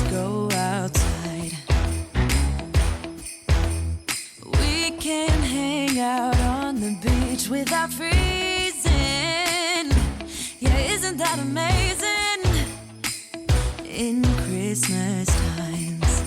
go outside. We can hang out on the beach without freezing. Yeah, isn't that amazing? In Christmas times.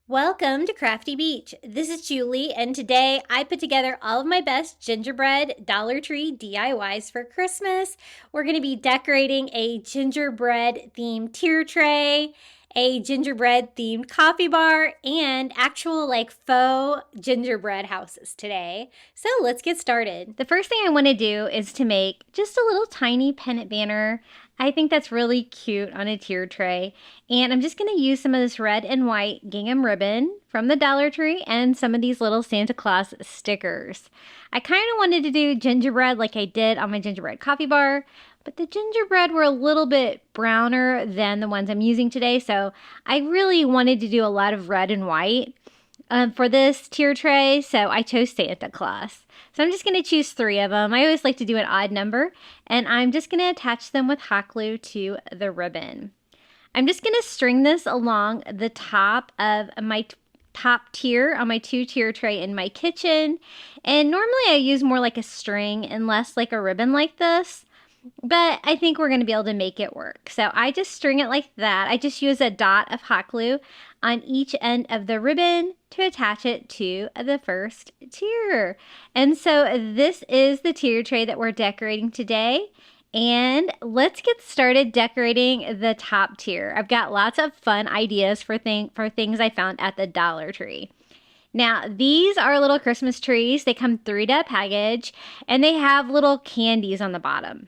Welcome to Crafty Beach. This is Julie, and today I put together all of my best gingerbread Dollar Tree DIYs for Christmas. We're going to be decorating a gingerbread themed tier tray, a gingerbread themed coffee bar, and actual faux gingerbread houses today. So let's get started. The first thing I want to do is to make just a little tiny pennant banner. I think that's really cute on a tier tray. And I'm just going to use some of this red and white gingham ribbon from the Dollar Tree and some of these little Santa Claus stickers. I kind of wanted to do gingerbread like I did on my gingerbread coffee bar, but the gingerbread were a little bit browner than the ones I'm using today, so I really wanted to do a lot of red and white for this tier tray, so I chose Santa Claus. So I'm just going to choose 3 of them. I always like to do an odd number, and I'm just going to attach them with hot glue to the ribbon. I'm just going to string this along the top of my top tier on my 2-tier tray in my kitchen, and normally I use more like a string and less like a ribbon like this. But I think we're going to be able to make it work. So I just string it like that. I just use a dot of hot glue on each end of the ribbon to attach it to the first tier. And so this is the tier tray that we're decorating today. And let's get started decorating the top tier. I've got lots of fun ideas for things I found at the Dollar Tree. Now, these are little Christmas trees. They come 3-dep package, and they have little candies on the bottom.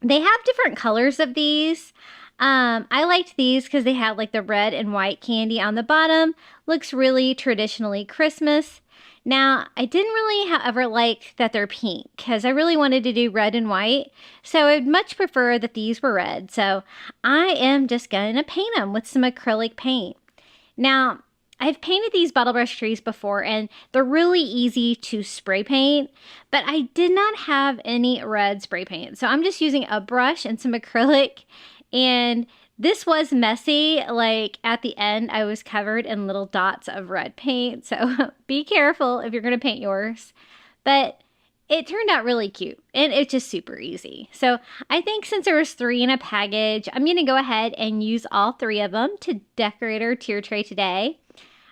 They have different colors of these. I liked these because they had like the red and white candy on the bottom. Looks really traditionally Christmas. Now, I didn't really however like that they're pink because I really wanted to do red and white. So I'd much prefer that these were red. So I am just going to paint them with some acrylic paint. Now, I've painted these bottle brush trees before, and they're really easy to spray paint, but I did not have any red spray paint. So I'm just using a brush and some acrylic, and this was messy. Like at the end, I was covered in little dots of red paint, so be careful if you're going to paint yours. But it turned out really cute, and it's just super easy. So I think since there was 3 in a package, I'm going to go ahead and use all 3 of them to decorate our tier tray today.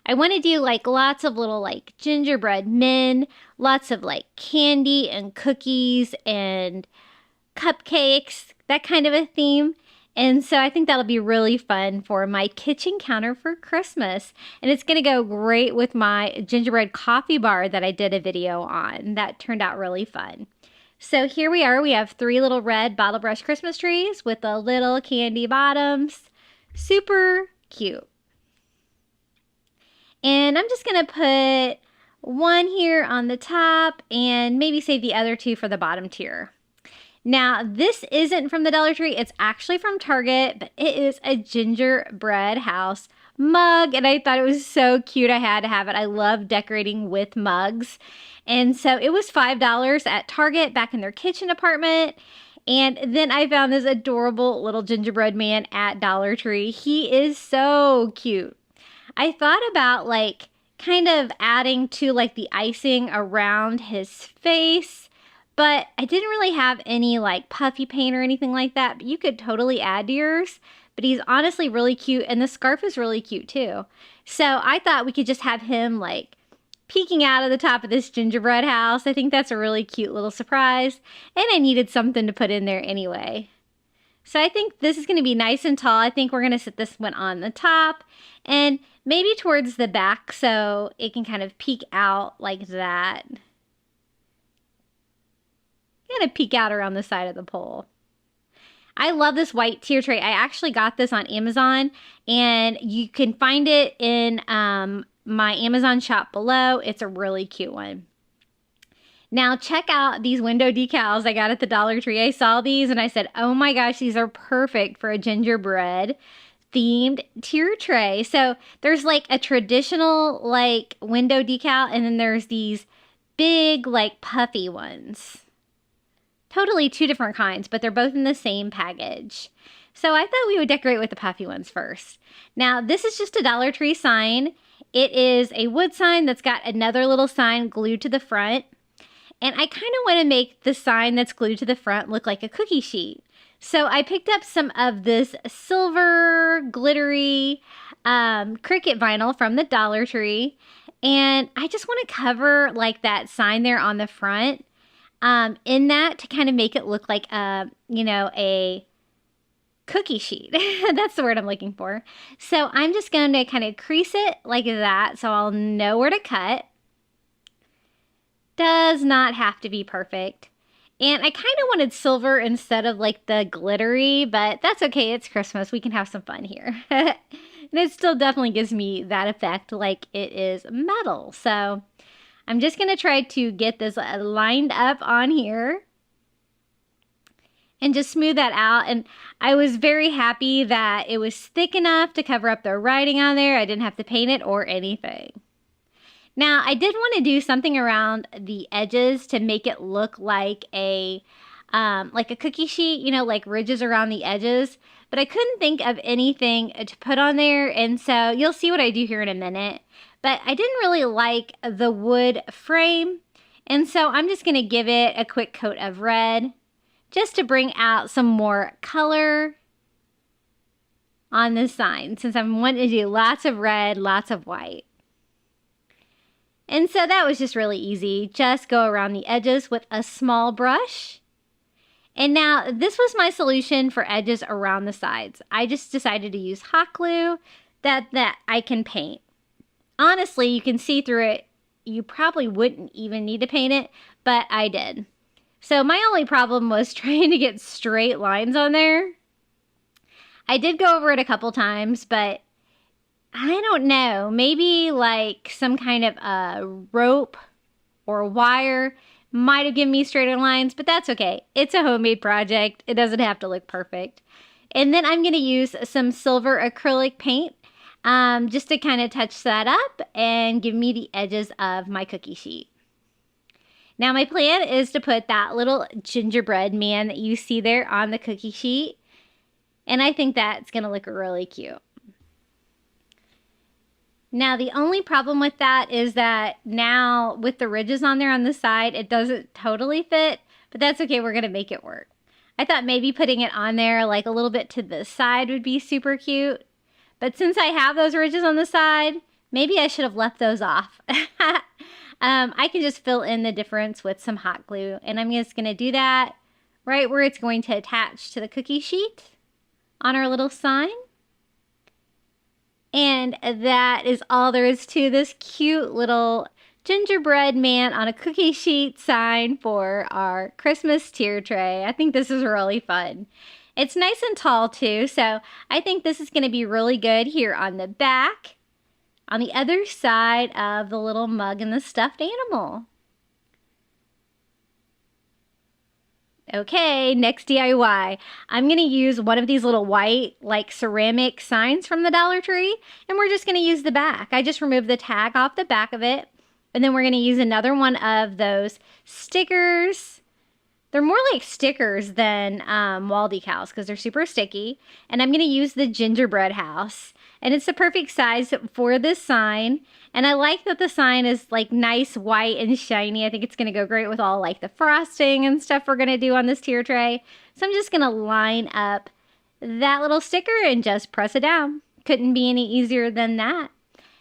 I want to do lots of little gingerbread men, lots of candy and cookies and cupcakes, that kind of a theme. And so I think that'll be really fun for my kitchen counter for Christmas. And it's going to go great with my gingerbread coffee bar that I did a video on. That turned out really fun. So here we are. We have 3 little red bottle brush Christmas trees with the little candy bottoms. Super cute. And I'm just going to put 1 here on the top and maybe save the other 2 for the bottom tier. Now, this isn't from the Dollar Tree. It's actually from Target, but it is a gingerbread house mug, and I thought it was so cute. I had to have it. I love decorating with mugs. And so it was $5 at Target back in their kitchen department. And then I found this adorable little gingerbread man at Dollar Tree. He is so cute. I thought about kind of adding to the icing around his face, but I didn't really have any puffy paint or anything like that, but you could totally add to yours. But he's honestly really cute, and the scarf is really cute too. So I thought we could just have him peeking out of the top of this gingerbread house. I think that's a really cute little surprise, and I needed something to put in there anyway. So I think this is going to be nice and tall. I think we're going to sit this one on the top and maybe towards the back so it can kind of peek out like that. Kind of peek out around the side of the pole. I love this white tier tray. I actually got this on Amazon, and you can find it in my Amazon shop below. It's a really cute one. Now check out these window decals I got at the Dollar Tree. I saw these and I said, oh my gosh, these are perfect for a gingerbread themed tier tray. So there's a traditional window decal, and then there's these big puffy ones. Totally 2 different kinds, but they're both in the same package. So I thought we would decorate with the puffy ones first. Now, this is just a Dollar Tree sign. It is a wood sign that's got another little sign glued to the front. And I kind of want to make the sign that's glued to the front look like a cookie sheet. So I picked up some of this silver glittery Cricut vinyl from the Dollar Tree. And I just want to cover like that sign there on the front in that to kind of make it look like a cookie sheet. That's the word I'm looking for. So I'm just going to kind of crease it like that so I'll know where to cut. Does not have to be perfect. And I kind of wanted silver instead of like the glittery, but that's okay. It's Christmas. We can have some fun here. And it still definitely gives me that effect like it is metal. So I'm just going to try to get this lined up on here and just smooth that out. And I was very happy that it was thick enough to cover up the writing on there. I didn't have to paint it or anything. Now, I did want to do something around the edges to make it look like a cookie sheet, you know, like ridges around the edges. But I couldn't think of anything to put on there, and so you'll see what I do here in a minute. But I didn't really like the wood frame, and so I'm just going to give it a quick coat of red just to bring out some more color on this sign, since I'm wanting to do lots of red, lots of white. And so that was just really easy. Just go around the edges with a small brush. And now this was my solution for edges around the sides. I just decided to use hot glue that I can paint. Honestly, you can see through it. You probably wouldn't even need to paint it, but I did. So my only problem was trying to get straight lines on there. I did go over it a couple times, but I don't know, maybe like some kind of a rope or wire might have given me straighter lines, but that's okay. It's a homemade project. It doesn't have to look perfect. And then I'm going to use some silver acrylic paint just to kind of touch that up and give me the edges of my cookie sheet. Now my plan is to put that little gingerbread man that you see there on the cookie sheet. And I think that's going to look really cute. Now, the only problem with that is that now with the ridges on there on the side, it doesn't totally fit, but that's okay. We're going to make it work. I thought maybe putting it on there like a little bit to the side would be super cute, but since I have those ridges on the side, maybe I should have left those off. I can just fill in the difference with some hot glue, and I'm just going to do that right where it's going to attach to the cookie sheet on our little sign. And that is all there is to this cute little gingerbread man on a cookie sheet sign for our Christmas tier tray. I think this is really fun. It's nice and tall too, so I think this is going to be really good here on the back, on the other side of the little mug and the stuffed animal. Okay, next DIY. I'm going to use one of these little white, like ceramic signs from the Dollar Tree, and we're just going to use the back. I just removed the tag off the back of it, and then we're going to use another one of those stickers. They're more like stickers than wall decals because they're super sticky, and I'm going to use the gingerbread house, and it's the perfect size for this sign. And I like that the sign is like nice white and shiny. I think it's going to go great with all like the frosting and stuff we're going to do on this tier tray. So I'm just going to line up that little sticker and just press it down. Couldn't be any easier than that.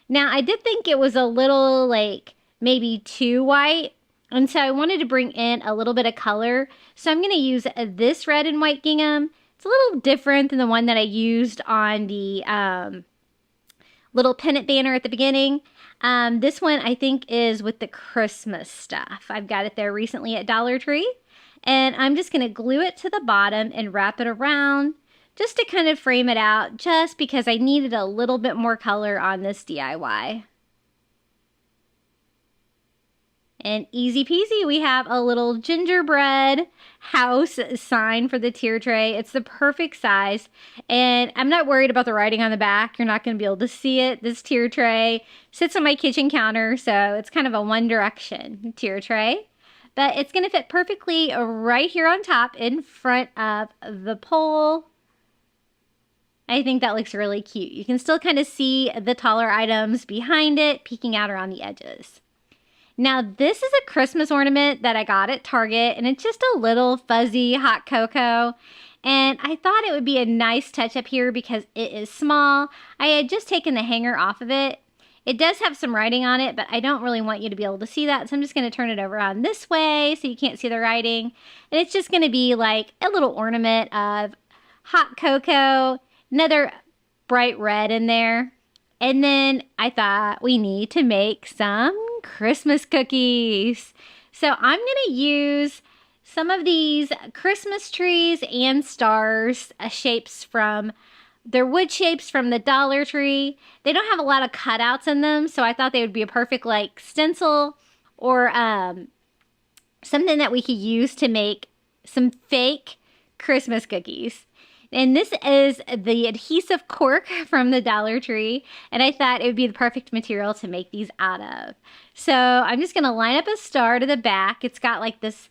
Now I did think it was a little like maybe too white. And so I wanted to bring in a little bit of color. So I'm going to use this red and white gingham. It's a little different than the one that I used on the little pennant banner at the beginning. This one I think is with the Christmas stuff. I've got it there recently at Dollar Tree. And I'm just going to glue it to the bottom and wrap it around just to kind of frame it out, just because I needed a little bit more color on this DIY. And easy peasy, we have a little gingerbread house sign for the tier tray. It's the perfect size, and I'm not worried about the writing on the back. You're not going to be able to see it. This tier tray sits on my kitchen counter, so it's kind of a One Direction tier tray. But it's going to fit perfectly right here on top in front of the pole I think that looks really cute. You can still kind of see the taller items behind it peeking out around the edges. Now this is a Christmas ornament that I got at Target, and it's just a little fuzzy hot cocoa. And I thought it would be a nice touch up here because it is small. I had just taken the hanger off of it. It does have some writing on it, but I don't really want you to be able to see that. So I'm just going to turn it over on this way so you can't see the writing. And it's just going to be like a little ornament of hot cocoa, another bright red in there. And then I thought we need to make some Christmas cookies. So I'm going to use some of these Christmas trees and stars shapes from, they're wood shapes from the Dollar Tree. They don't have a lot of cutouts in them, so I thought they would be a perfect like stencil or something that we could use to make some fake Christmas cookies. And this is the adhesive cork from the Dollar Tree, and I thought it would be the perfect material to make these out of. So I'm just going to line up a star to the back. It's got like this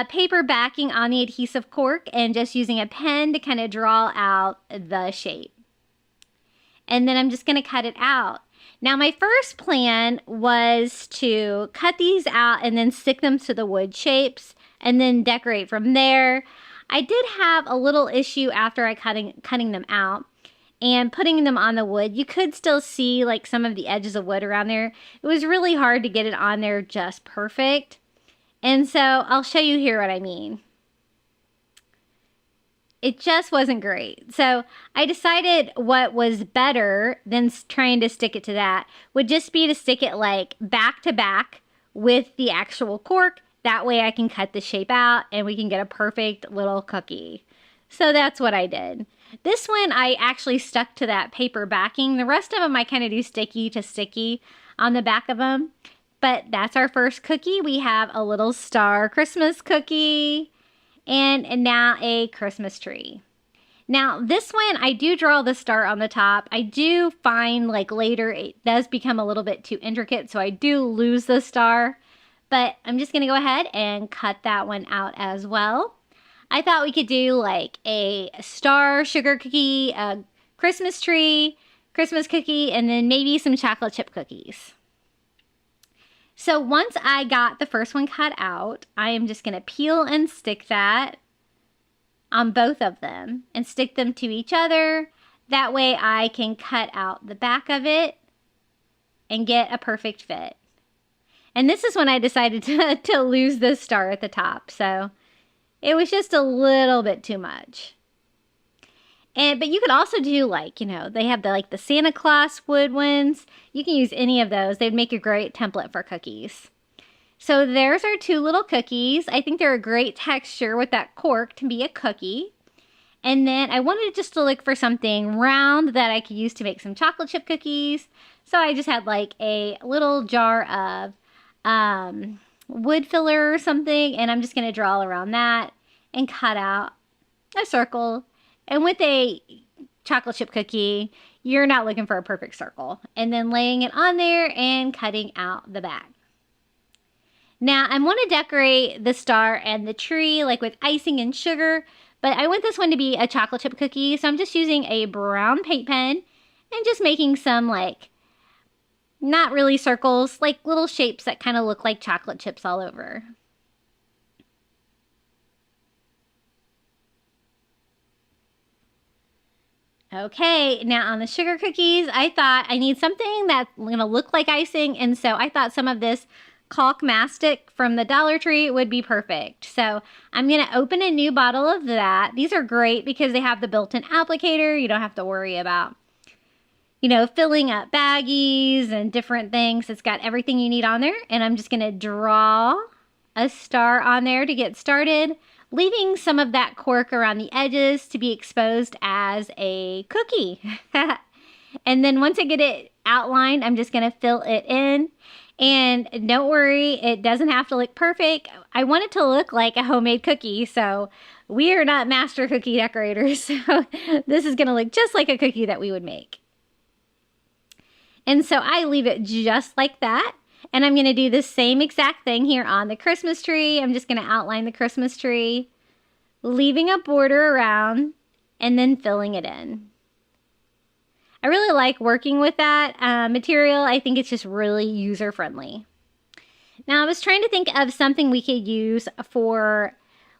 paper backing on the adhesive cork, and just using a pen to kind of draw out the shape. And then I'm just going to cut it out. Now my first plan was to cut these out and then stick them to the wood shapes and then decorate from there. I did have a little issue after I cutting them out and putting them on the wood. You could still see like some of the edges of wood around there. It was really hard to get it on there just perfect. And so I'll show you here what I mean. It just wasn't great. So I decided what was better than trying to stick it to that would just be to stick it like back to back with the actual cork. That way I can cut the shape out and we can get a perfect little cookie. So that's what I did. This one I actually stuck to that paper backing. The rest of them I kind of do sticky to sticky on the back of them. But that's our first cookie. We have a little star Christmas cookie and now a Christmas tree. Now this one, I do draw the star on the top. I do find like later it does become a little bit too intricate, so I do lose the star. But I'm just going to go ahead and cut that one out as well. I thought we could do like a star sugar cookie, a Christmas tree, Christmas cookie, and then maybe some chocolate chip cookies. So once I got the first one cut out, I am just going to peel and stick that on both of them and stick them to each other. That way I can cut out the back of it and get a perfect fit. And this is when I decided to lose the star at the top. So it was just a little bit too much. But you could also do like, you know, they have the Santa Claus wood ones. You can use any of those. They'd make a great template for cookies. So there's our two little cookies. I think they're a great texture with that cork to be a cookie. And then I wanted just to look for something round that I could use to make some chocolate chip cookies. So I just had like a little jar of wood filler or something. And I'm just going to draw around that and cut out a circle. And with a chocolate chip cookie, you're not looking for a perfect circle. And then laying it on there and cutting out the back. Now, I want to decorate the star and the tree like with icing and sugar, but I want this one to be a chocolate chip cookie. So I'm just using a brown paint pen and just making some like, not really circles, like little shapes that kind of look like chocolate chips all over. Okay, now on the sugar cookies, I thought I need something that's going to look like icing, and so I thought some of this caulk mastic from the Dollar Tree would be perfect. So I'm going to open a new bottle of that. These are great because they have the built-in applicator. You don't have to worry about, you know, filling up baggies and different things. It's got everything you need on there, and I'm just going to draw a star on there to get started, leaving some of that cork around the edges to be exposed as a cookie. And then once I get it outlined, I'm just going to fill it in. And don't worry, it doesn't have to look perfect. I want it to look like a homemade cookie, so we are not master cookie decorators. So this is going to look just like a cookie that we would make. And so I leave it just like that. And I'm going to do the same exact thing here on the Christmas tree. I'm just going to outline the Christmas tree, leaving a border around, and then filling it in. I really like working with that material. I think it's just really user-friendly. Now, I was trying to think of something we could use for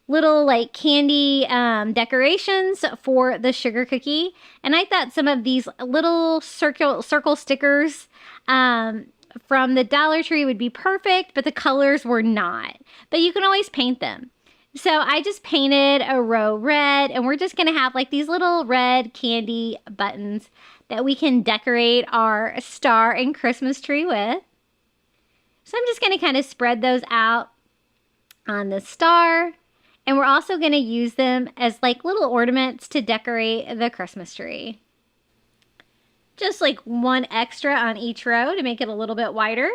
little like candy decorations for the sugar cookie. And I thought some of these little circle stickers from the Dollar Tree would be perfect, but the colors were not. But you can always paint them. So I just painted a row red, and we're just going to have like these little red candy buttons that we can decorate our star and Christmas tree with. So I'm just going to kind of spread those out on the star. And we're also going to use them as like little ornaments to decorate the Christmas tree. Just like one extra on each row to make it a little bit wider.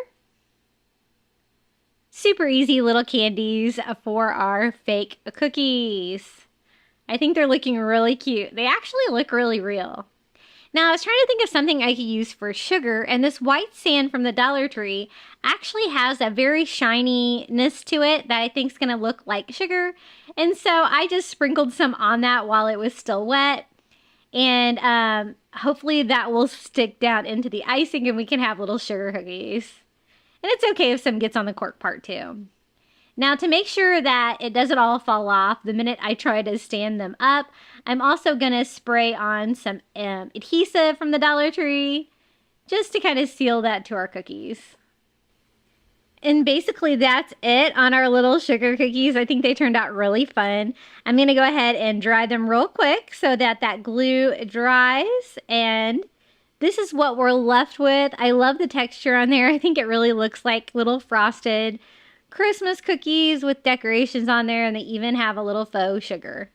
Super easy little candies for our fake cookies. I think they're looking really cute. They actually look really real. Now, I was trying to think of something I could use for sugar, and this white sand from the Dollar Tree actually has a very shininess to it that I think is going to look like sugar. And so I just sprinkled some on that while it was still wet. And hopefully that will stick down into the icing and we can have little sugar cookies. And it's okay if some gets on the cork part too. Now, to make sure that it doesn't all fall off the minute I try to stand them up, I'm also going to spray on some adhesive from the Dollar Tree just to kind of seal that to our cookies. And basically that's it on our little sugar cookies. I think they turned out really fun. I'm going to go ahead and dry them real quick so that that glue dries. And this is what we're left with. I love the texture on there. I think it really looks like little frosted Christmas cookies with decorations on there, and they even have a little faux sugar.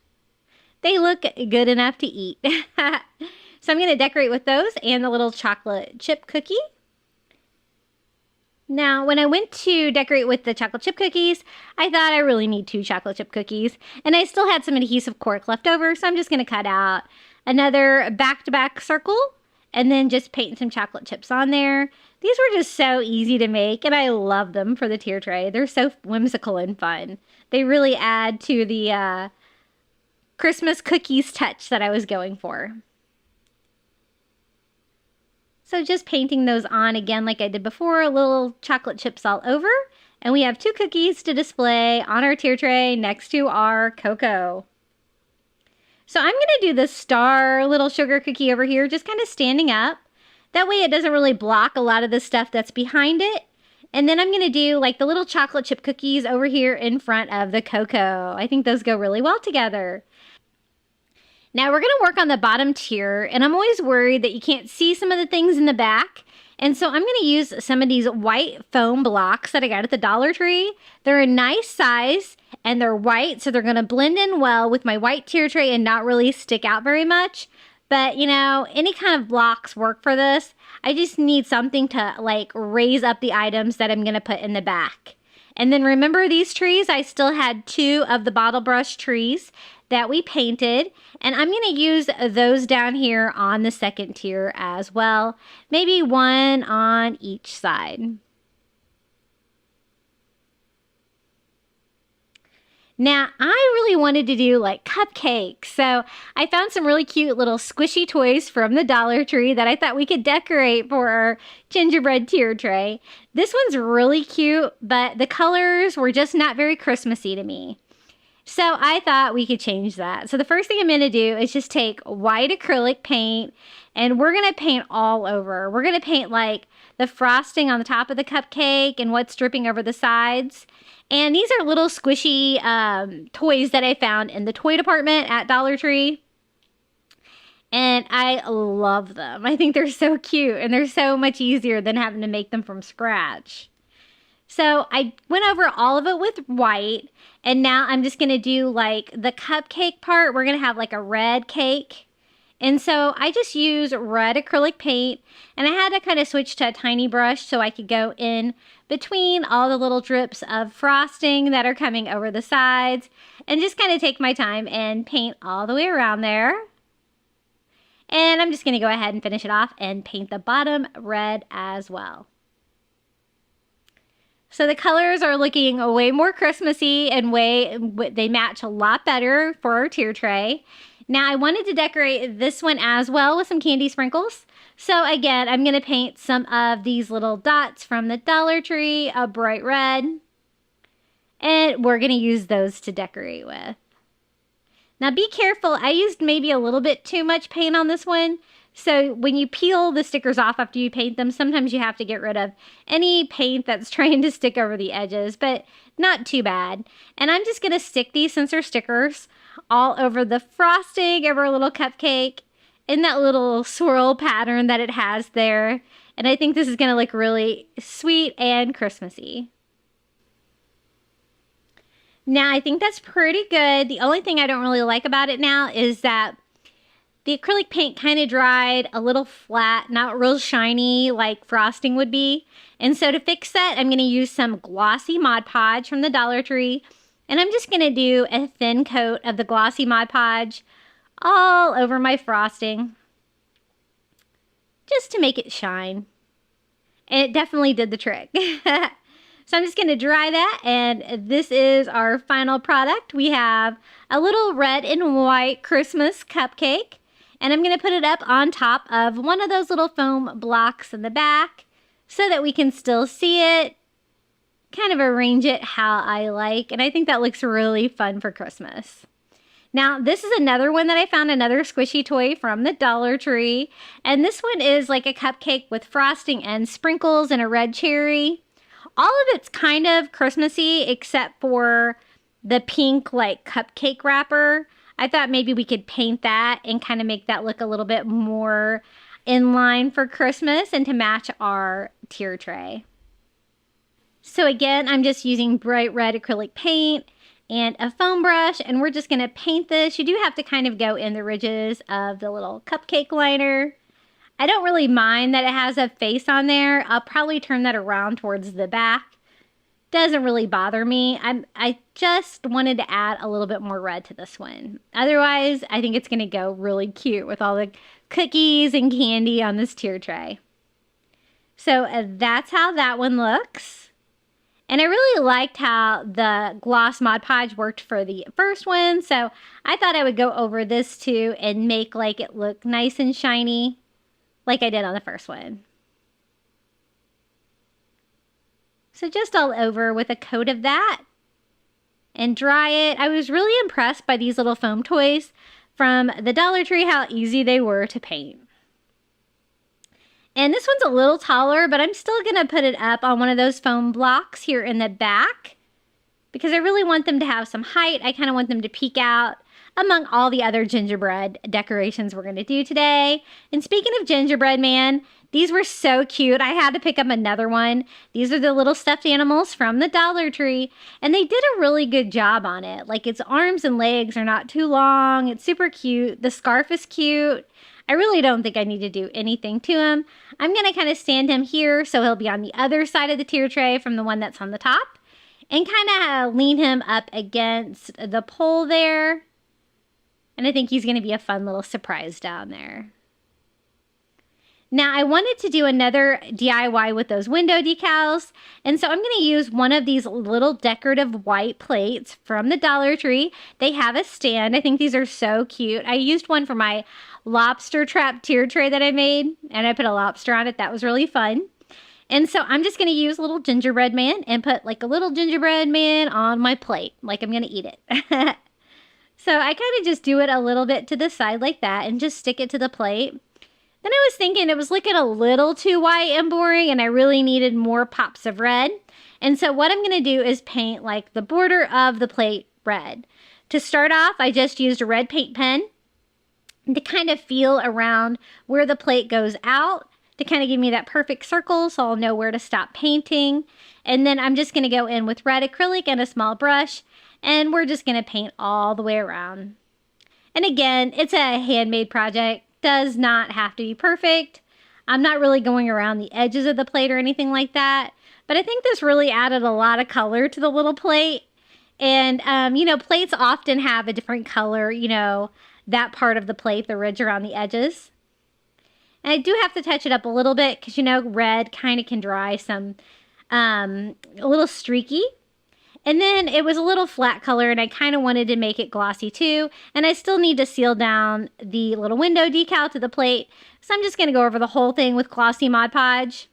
They look good enough to eat. So I'm going to decorate with those and the little chocolate chip cookie. Now, when I went to decorate with the chocolate chip cookies, I thought I really need 2 chocolate chip cookies, and I still had some adhesive cork left over, so I'm just going to cut out another back-to-back circle and then just paint some chocolate chips on there. These were just so easy to make, and I love them for the tier tray. They're so whimsical and fun. They really add to the Christmas cookies touch that I was going for. So just painting those on again like I did before, little chocolate chips all over. And we have 2 cookies to display on our tier tray next to our cocoa. So I'm going to do the star little sugar cookie over here, just kind of standing up. That way it doesn't really block a lot of the stuff that's behind it. And then I'm going to do like the little chocolate chip cookies over here in front of the cocoa. I think those go really well together. Now we're going to work on the bottom tier, and I'm always worried that you can't see some of the things in the back. And so I'm going to use some of these white foam blocks that I got at the Dollar Tree. They're a nice size, and they're white, so they're going to blend in well with my white tier tray and not really stick out very much. But, you know, any kind of blocks work for this. I just need something to, like, raise up the items that I'm going to put in the back. And then remember these trees? I still had 2 of the bottle brush trees that we painted, and I'm going to use those down here on the second tier as well. Maybe 1 on each side. Now, I really wanted to do like cupcakes, so I found some really cute little squishy toys from the Dollar Tree that I thought we could decorate for our gingerbread tier tray. This one's really cute, but the colors were just not very Christmassy to me. So I thought we could change that. So the first thing I'm going to do is just take white acrylic paint, and we're going to paint all over. We're going to paint like the frosting on the top of the cupcake and what's dripping over the sides. And these are little squishy toys that I found in the toy department at Dollar Tree. And I love them. I think they're so cute, and they're so much easier than having to make them from scratch. So I went over all of it with white, and now I'm just going to do like the cupcake part. We're going to have like a red cake. And so I just use red acrylic paint, and I had to kind of switch to a tiny brush so I could go in between all the little drips of frosting that are coming over the sides, and just kind of take my time and paint all the way around there. And I'm just going to go ahead and finish it off and paint the bottom red as well. So the colors are looking way more Christmassy, and they match a lot better for our tier tray. Now I wanted to decorate this one as well with some candy sprinkles. So again, I'm going to paint some of these little dots from the Dollar Tree a bright red. And we're going to use those to decorate with. Now be careful, I used maybe a little bit too much paint on this one. So when you peel the stickers off after you paint them, sometimes you have to get rid of any paint that's trying to stick over the edges, but not too bad. And I'm just going to stick these, since they're stickers, all over the frosting of our little cupcake in that little swirl pattern that it has there. And I think this is going to look really sweet and Christmassy. Now, I think that's pretty good. The only thing I don't really like about it now is that the acrylic paint kind of dried a little flat, not real shiny like frosting would be. And so to fix that, I'm going to use some glossy Mod Podge from the Dollar Tree. And I'm just going to do a thin coat of the glossy Mod Podge all over my frosting, just to make it shine. And it definitely did the trick. So I'm just going to dry that, and this is our final product. We have a little red and white Christmas cupcake, and I'm going to put it up on top of one of those little foam blocks in the back so that we can still see it, kind of arrange it how I like, and I think that looks really fun for Christmas. Now, this is another one that I found, another squishy toy from the Dollar Tree, and this one is like a cupcake with frosting and sprinkles and a red cherry. All of it's kind of Christmassy except for the pink like cupcake wrapper. I thought maybe we could paint that and kind of make that look a little bit more in line for Christmas and to match our tier tray. So again, I'm just using bright red acrylic paint and a foam brush, and we're just going to paint this. You do have to kind of go in the ridges of the little cupcake liner. I don't really mind that it has a face on there. I'll probably turn that around towards the back. Doesn't really bother me. I just wanted to add a little bit more red to this one. Otherwise, I think it's going to go really cute with all the cookies and candy on this tier tray. So that's how that one looks. And I really liked how the gloss Mod Podge worked for the first one. So I thought I would go over this too and make like it look nice and shiny, like I did on the first one. So just all over with a coat of that and dry it. I was really impressed by these little foam toys from the Dollar Tree, how easy they were to paint. And this one's a little taller, but I'm still going to put it up on one of those foam blocks here in the back because I really want them to have some height. I kind of want them to peek out among all the other gingerbread decorations we're going to do today. And speaking of gingerbread man, these were so cute. I had to pick up another one. These are the little stuffed animals from the Dollar Tree, and they did a really good job on it. Like, its arms and legs are not too long. It's super cute. The scarf is cute. I really don't think I need to do anything to him. I'm going to kind of stand him here so he'll be on the other side of the tier tray from the one that's on the top, and kind of lean him up against the pole there. And I think he's going to be a fun little surprise down there. Now, I wanted to do another DIY with those window decals. And so I'm going to use one of these little decorative white plates from the Dollar Tree. They have a stand. I think these are so cute. I used one for my lobster trap tier tray that I made, and I put a lobster on it. That was really fun. And so I'm just going to use a little gingerbread man and put like a little gingerbread man on my plate, like I'm going to eat it. So I kind of just do it a little bit to the side like that and just stick it to the plate. Then I was thinking it was looking a little too white and boring, and I really needed more pops of red. And so what I'm going to do is paint like the border of the plate red. To start off, I just used a red paint pen to kind of feel around where the plate goes out, to kind of give me that perfect circle so I'll know where to stop painting. And then I'm just going to go in with red acrylic and a small brush, and we're just going to paint all the way around. And again, it's a handmade project. Does not have to be perfect. I'm not really going around the edges of the plate or anything like that, but I think this really added a lot of color to the little plate. And, you know, plates often have a different color, you know, that part of the plate, the ridge around the edges. And I do have to touch it up a little bit because, you know, red kind of can dry some, a little streaky. And then it was a little flat color and I kind of wanted to make it glossy too. And I still need to seal down the little window decal to the plate. So I'm just going to go over the whole thing with glossy Mod Podge.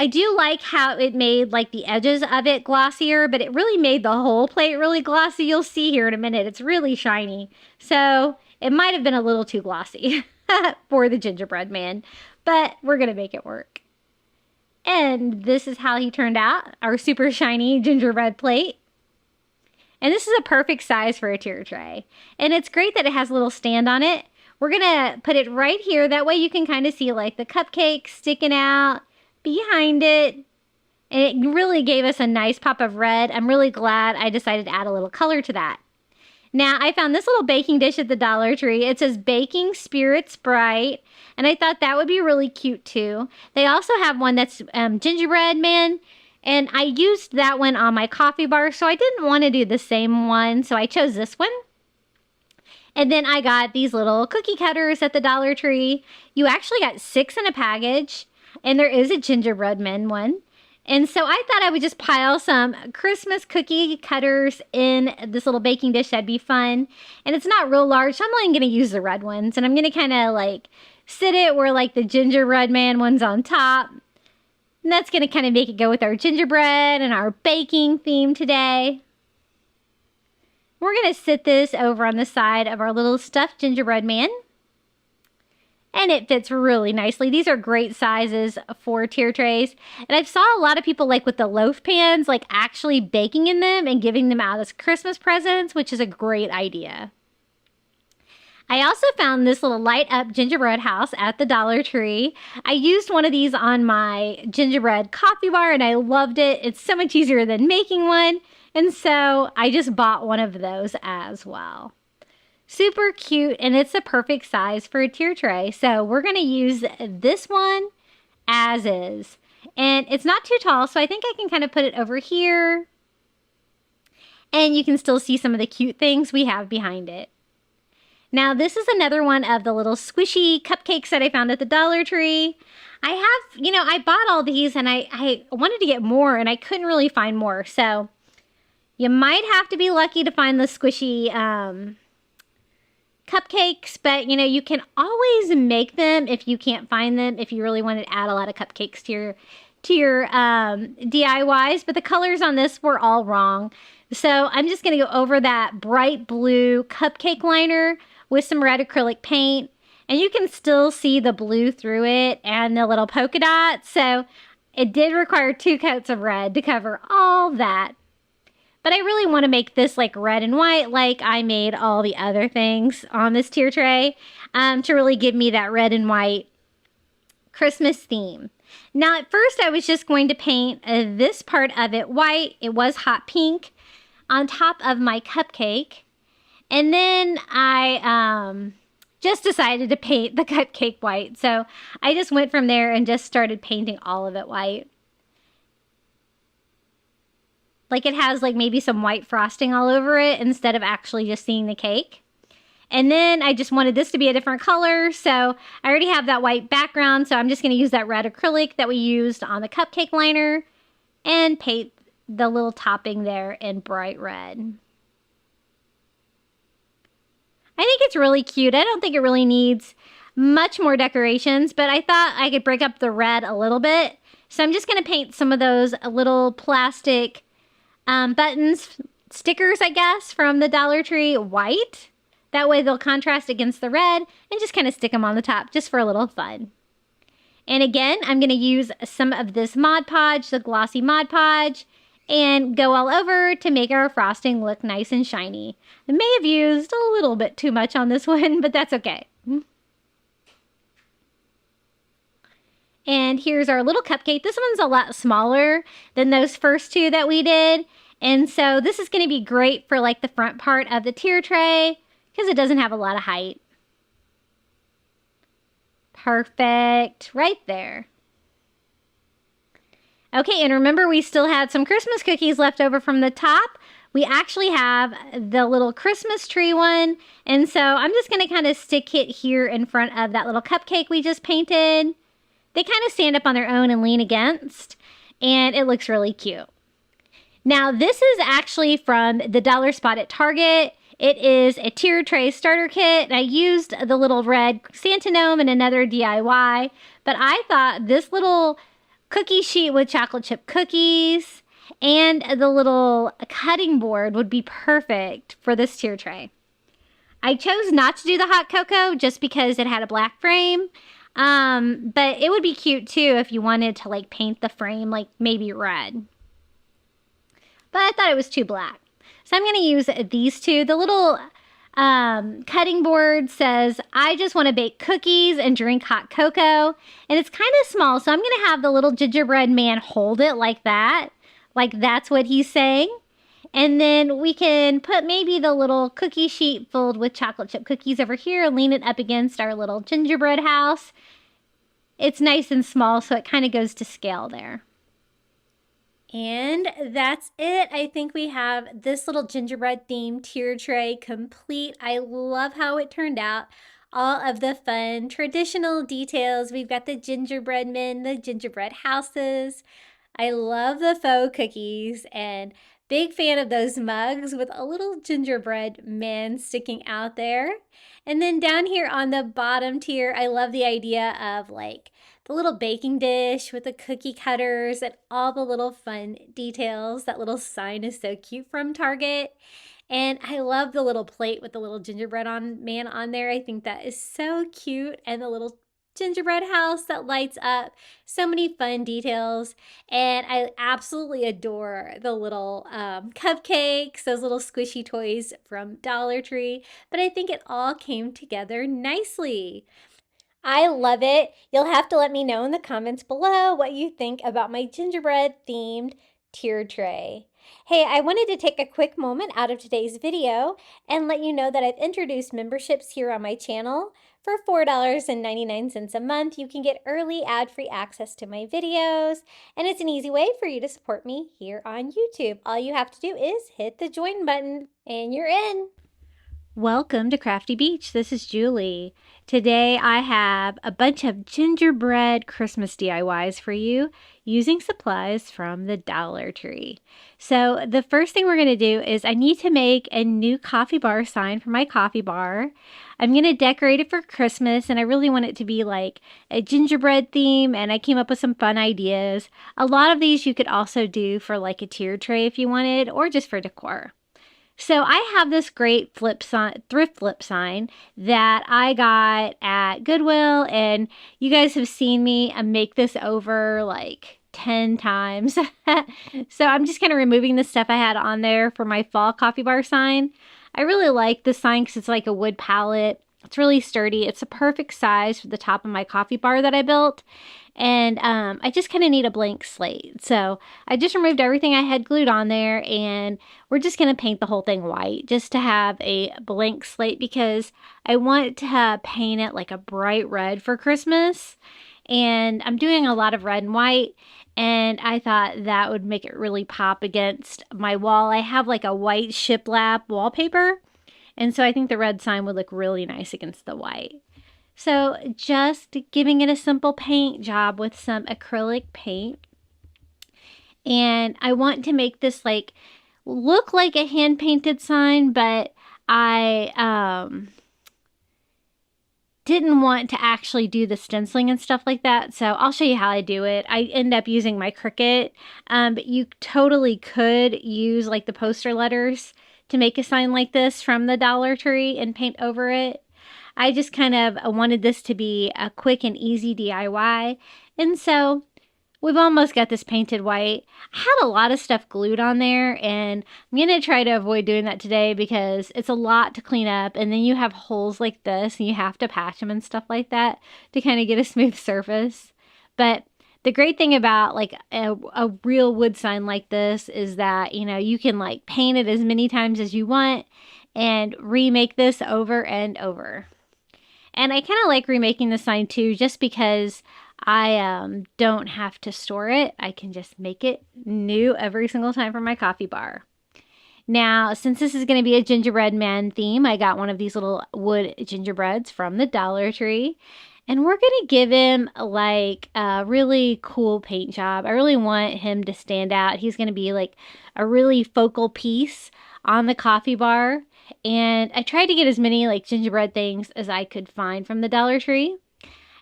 I do like how it made like the edges of it glossier, but it really made the whole plate really glossy. You'll see here in a minute, it's really shiny. So it might have been a little too glossy for the gingerbread man, but we're going to make it work. And this is how he turned out, our super shiny gingerbread plate. And this is a perfect size for a tier tray. And it's great that it has a little stand on it. We're going to put it right here. That way you can kind of see like the cupcakes sticking out behind it. And it really gave us a nice pop of red. I'm really glad I decided to add a little color to that. Now, I found this little baking dish at the Dollar Tree. It says Baking Spirits Bright, and I thought that would be really cute too. They also have one that's Gingerbread Man, and I used that one on my coffee bar, so I didn't want to do the same one, so I chose this one. And then I got these little cookie cutters at the Dollar Tree. You actually got 6 in a package, and there is a Gingerbread Man one. And so I thought I would just pile some Christmas cookie cutters in this little baking dish. That'd be fun. And it's not real large, so I'm only going to use the red ones. And I'm going to kind of like sit it where like the gingerbread man one's on top. And that's going to kind of make it go with our gingerbread and our baking theme today. We're going to sit this over on the side of our little stuffed gingerbread man. And it fits really nicely. These are great sizes for tier trays. And I saw a lot of people like with the loaf pans, like actually baking in them and giving them out as Christmas presents, which is a great idea. I also found this little light up gingerbread house at the Dollar Tree. I used one of these on my gingerbread coffee bar and I loved it. It's so much easier than making one. And so I just bought one of those as well. Super cute, and it's the perfect size for a tier tray. So we're going to use this one as is. And it's not too tall, so I think I can kind of put it over here. And you can still see some of the cute things we have behind it. Now, this is another one of the little squishy cupcakes that I found at the Dollar Tree. I have, I bought all these, and I wanted to get more, and I couldn't really find more. So you might have to be lucky to find the squishy cupcakes, but you can always make them if you can't find them, if you really want to add a lot of cupcakes to your DIYs. But the colors on this were all wrong, so I'm just going to go over that bright blue cupcake liner with some red acrylic paint, and you can still see the blue through it and the little polka dots. So it did require 2 coats of red to cover all that. But I really want to make this like red and white like I made all the other things on this tier tray to really give me that red and white Christmas theme. Now at first I was just going to paint this part of it white. It was hot pink on top of my cupcake. And then I just decided to paint the cupcake white. So I just went from there and just started painting all of it white. Like it has like maybe some white frosting all over it instead of actually just seeing the cake. And then I just wanted this to be a different color. So I already have that white background. So I'm just going to use that red acrylic that we used on the cupcake liner and paint the little topping there in bright red. I think it's really cute. I don't think it really needs much more decorations, but I thought I could break up the red a little bit. So I'm just going to paint some of those little plastic buttons, stickers, I guess, from the Dollar Tree white. That way they'll contrast against the red and just kind of stick them on the top just for a little fun. And again, I'm going to use some of this Mod Podge, the glossy Mod Podge, and go all over to make our frosting look nice and shiny. I may have used a little bit too much on this one, but that's okay. And here's our little cupcake. This one's a lot smaller than those first 2 that we did. And so this is going to be great for like the front part of the tier tray because it doesn't have a lot of height. Perfect. Right there. Okay, and remember we still had some Christmas cookies left over from the top. We actually have the little Christmas tree one. And so I'm just going to kind of stick it here in front of that little cupcake we just painted. They kind of stand up on their own and lean against, and it looks really cute. Now, this is actually from the dollar spot at Target. It is a tier tray starter kit, and I used the little red Santa gnome and another DIY, but I thought this little cookie sheet with chocolate chip cookies and the little cutting board would be perfect for this tier tray. I chose not to do the hot cocoa just because it had a black frame, but it would be cute too if you wanted to like paint the frame like maybe red. But I thought it was too black. So I'm going to use these two. The little cutting board says, I just want to bake cookies and drink hot cocoa. And it's kind of small, so I'm going to have the little gingerbread man hold it like that. Like that's what he's saying. And then we can put maybe the little cookie sheet filled with chocolate chip cookies over here and lean it up against our little gingerbread house. It's nice and small, so it kind of goes to scale there. And that's it. I think we have this little gingerbread themed tier tray complete. I love how it turned out. All of the fun traditional details. We've got the gingerbread men, the gingerbread houses. I love the faux cookies and big fan of those mugs with a little gingerbread man sticking out there. And then down here on the bottom tier, I love the idea of like the little baking dish with the cookie cutters and all the little fun details. That little sign is so cute from Target. And I love the little plate with the little gingerbread man on there. I think that is so cute. And the little gingerbread house that lights up. So many fun details. And I absolutely adore the little cupcakes, those little squishy toys from Dollar Tree. But I think it all came together nicely. I love it. You'll have to let me know in the comments below what you think about my gingerbread themed tier tray. Hey, I wanted to take a quick moment out of today's video and let you know that I've introduced memberships here on my channel. For $4.99 a month, you can get early ad-free access to my videos, and it's an easy way for you to support me here on YouTube. All you have to do is hit the join button and you're in. Welcome to Crafty Beach. This is Julie. Today I have a bunch of gingerbread Christmas DIYs for you using supplies from the Dollar Tree. So the first thing we're going to do is I need to make a new coffee bar sign for my coffee bar. I'm going to decorate it for Christmas, and I really want it to be like a gingerbread theme, and I came up with some fun ideas. A lot of these you could also do for like a tier tray if you wanted, or just for decor. So I have this great thrift flip sign that I got at Goodwill, and you guys have seen me make this over like 10 times. So I'm just kind of removing the stuff I had on there for my fall coffee bar sign. I really like this sign because it's like a wood pallet. It's really sturdy. It's a perfect size for the top of my coffee bar that I built. And I just kind of need a blank slate. So I just removed everything I had glued on there, and we're just going to paint the whole thing white just to have a blank slate because I want to paint it like a bright red for Christmas. And I'm doing a lot of red and white, and I thought that would make it really pop against my wall. I have like a white shiplap wallpaper, and so I think the red sign would look really nice against the white. So just giving it a simple paint job with some acrylic paint. And I want to make this like look like a hand painted sign, but I didn't want to actually do the stenciling and stuff like that. So I'll show you how I do it. I end up using my Cricut, but you totally could use like the poster letters to make a sign like this from the Dollar Tree and paint over it. I just kind of wanted this to be a quick and easy DIY. And so we've almost got this painted white. I had a lot of stuff glued on there, and I'm going to try to avoid doing that today because it's a lot to clean up. And then you have holes like this, and you have to patch them and stuff like that to kind of get a smooth surface. But the great thing about like a real wood sign like this is that, you know, you can like paint it as many times as you want and remake this over and over. And I kind of like remaking the sign too, just because I don't have to store it. I can just make it new every single time for my coffee bar. Now, since this is going to be a gingerbread man theme, I got one of these little wood gingerbreads from the Dollar Tree. And we're going to give him like a really cool paint job. I really want him to stand out. He's going to be like a really focal piece on the coffee bar. And I tried to get as many like gingerbread things as I could find from the Dollar Tree.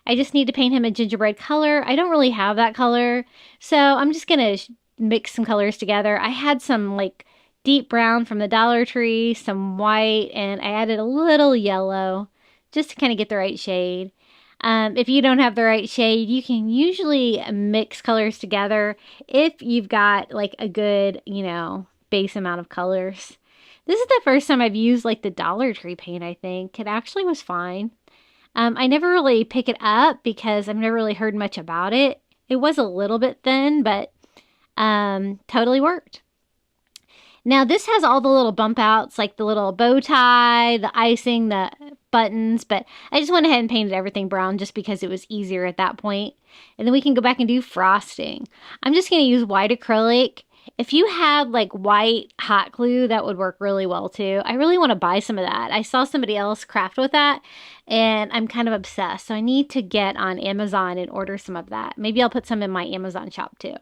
I just need to paint him a gingerbread color. I don't really have that color, so I'm just going to mix some colors together. I had some like deep brown from the Dollar Tree, some white, and I added a little yellow just to kind of get the right shade. If you don't have the right shade, you can usually mix colors together if you've got like a good, base amount of colors. This is the first time I've used like the Dollar Tree paint, I think. It actually was fine. I never really pick it up because I've never really heard much about it. It was a little bit thin, but totally worked. Now this has all the little bump outs, like the little bow tie, the icing, the buttons, but I just went ahead and painted everything brown just because it was easier at that point. And then we can go back and do frosting. I'm just going to use white acrylic. If you had like white hot glue, that would work really well too. I really want to buy some of that. I saw somebody else craft with that and I'm kind of obsessed. So I need to get on Amazon and order some of that. Maybe I'll put some in my Amazon shop too.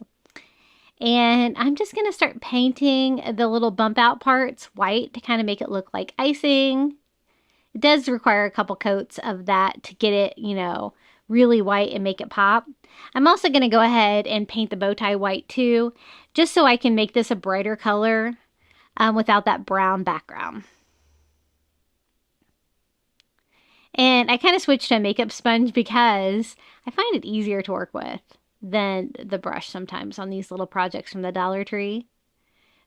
And I'm just going to start painting the little bump out parts white to kind of make it look like icing. It does require a couple coats of that to get it, really white and make it pop. I'm also going to go ahead and paint the bow tie white too, just so I can make this a brighter color without that brown background. And I kind of switched to a makeup sponge because I find it easier to work with than the brush sometimes on these little projects from the Dollar Tree.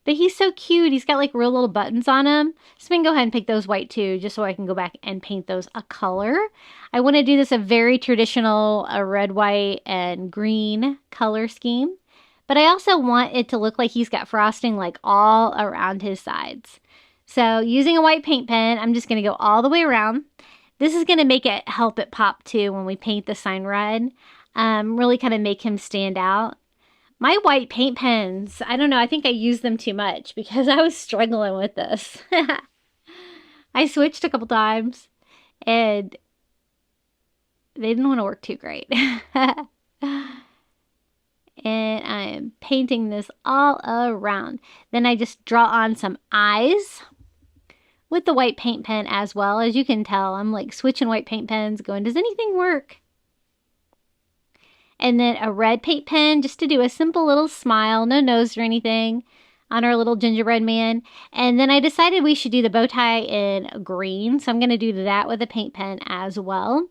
But he's so cute. He's got like real little buttons on him. So I'm going to go ahead and pick those white too, just so I can go back and paint those a color. I want to do this a very traditional red, white, and green color scheme. But I also want it to look like he's got frosting like all around his sides. So using a white paint pen, I'm just going to go all the way around. This is going to make it help it pop too when we paint the sign red. Really kind of make him stand out. My white paint pens, I don't know, I think I used them too much because I was struggling with this. I switched a couple times and they didn't want to work too great. And I'm painting this all around. Then I just draw on some eyes with the white paint pen as well. As you can tell, I'm like switching white paint pens going, does anything work? And then a red paint pen just to do a simple little smile, no nose or anything on our little gingerbread man. And then I decided we should do the bow tie in green. So I'm going to do that with a paint pen as well.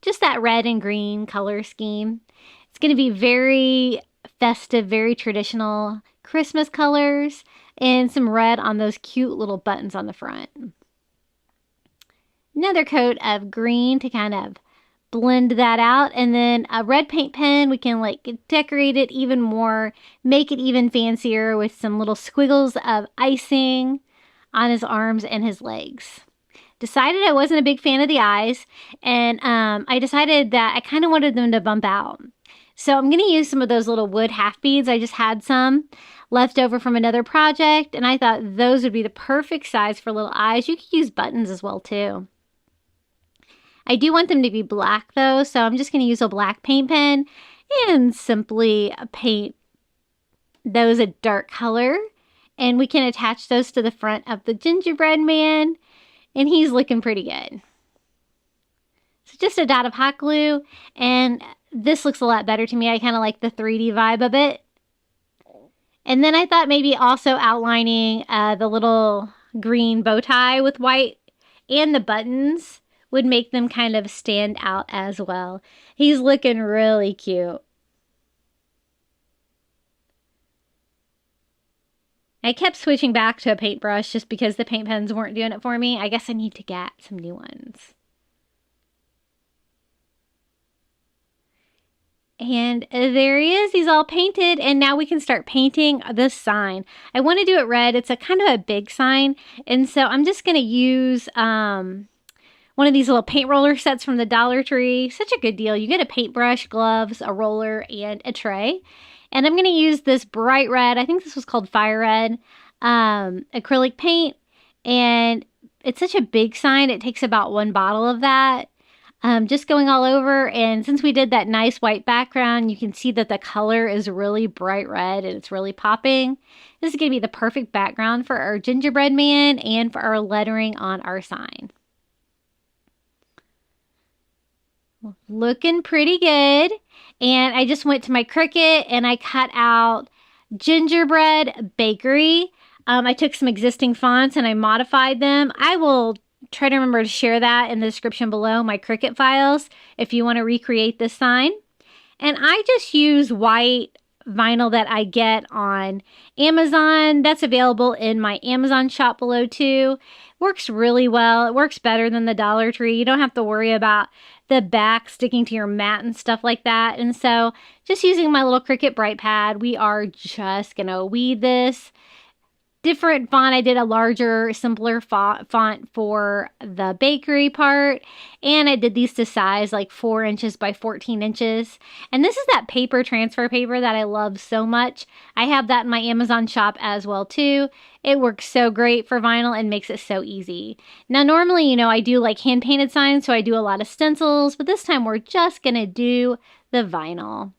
Just that red and green color scheme. It's going to be very festive, very traditional Christmas colors and some red on those cute little buttons on the front. Another coat of green to kind of blend that out, and then a red paint pen, we can like decorate it even more, make it even fancier with some little squiggles of icing on his arms and his legs. Decided I wasn't a big fan of the eyes, and I decided that I kind of wanted them to bump out. So I'm going to use some of those little wood half beads. I just had some left over from another project, and I thought those would be the perfect size for little eyes. You could use buttons as well too. I do want them to be black though, so I'm just going to use a black paint pen and simply paint those a dark color. And we can attach those to the front of the gingerbread man, and he's looking pretty good. So just a dot of hot glue, and this looks a lot better to me. I kind of like the 3D vibe of it. And then I thought maybe also outlining the little green bow tie with white and the buttons would make them kind of stand out as well. He's looking really cute. I kept switching back to a paintbrush just because the paint pens weren't doing it for me. I guess I need to get some new ones. And there he is. He's all painted, and now we can start painting the sign. I want to do it red. It's a kind of a big sign, and so I'm just going to use one of these little paint roller sets from the Dollar Tree. Such a good deal. You get a paintbrush, gloves, a roller, and a tray. And I'm going to use this bright red, I think this was called fire red, acrylic paint. And it's such a big sign, it takes about one bottle of that. just going all over. And since we did that nice white background, you can see that the color is really bright red and it's really popping. This is going to be the perfect background for our gingerbread man and for our lettering on our sign. Looking pretty good. And I just went to my Cricut and I cut out Gingerbread Bakery. I took some existing fonts and I modified them. I will try to remember to share that in the description below, my Cricut files, if you want to recreate this sign. And I just use white vinyl that I get on Amazon. That's available in my Amazon shop below too. Works really well. It works better than the Dollar Tree. You don't have to worry about the back sticking to your mat and stuff like that. And so just using my little Cricut Bright Pad, we are just gonna weed this. Different font. I did a larger, simpler font for the bakery part. And I did these to size like 4 inches by 14 inches. And this is that paper transfer paper that I love so much. I have that in my Amazon shop as well too. It works so great for vinyl and makes it so easy. Now normally, you know, I do like hand painted signs, so I do a lot of stencils. But this time we're just going to do the vinyl.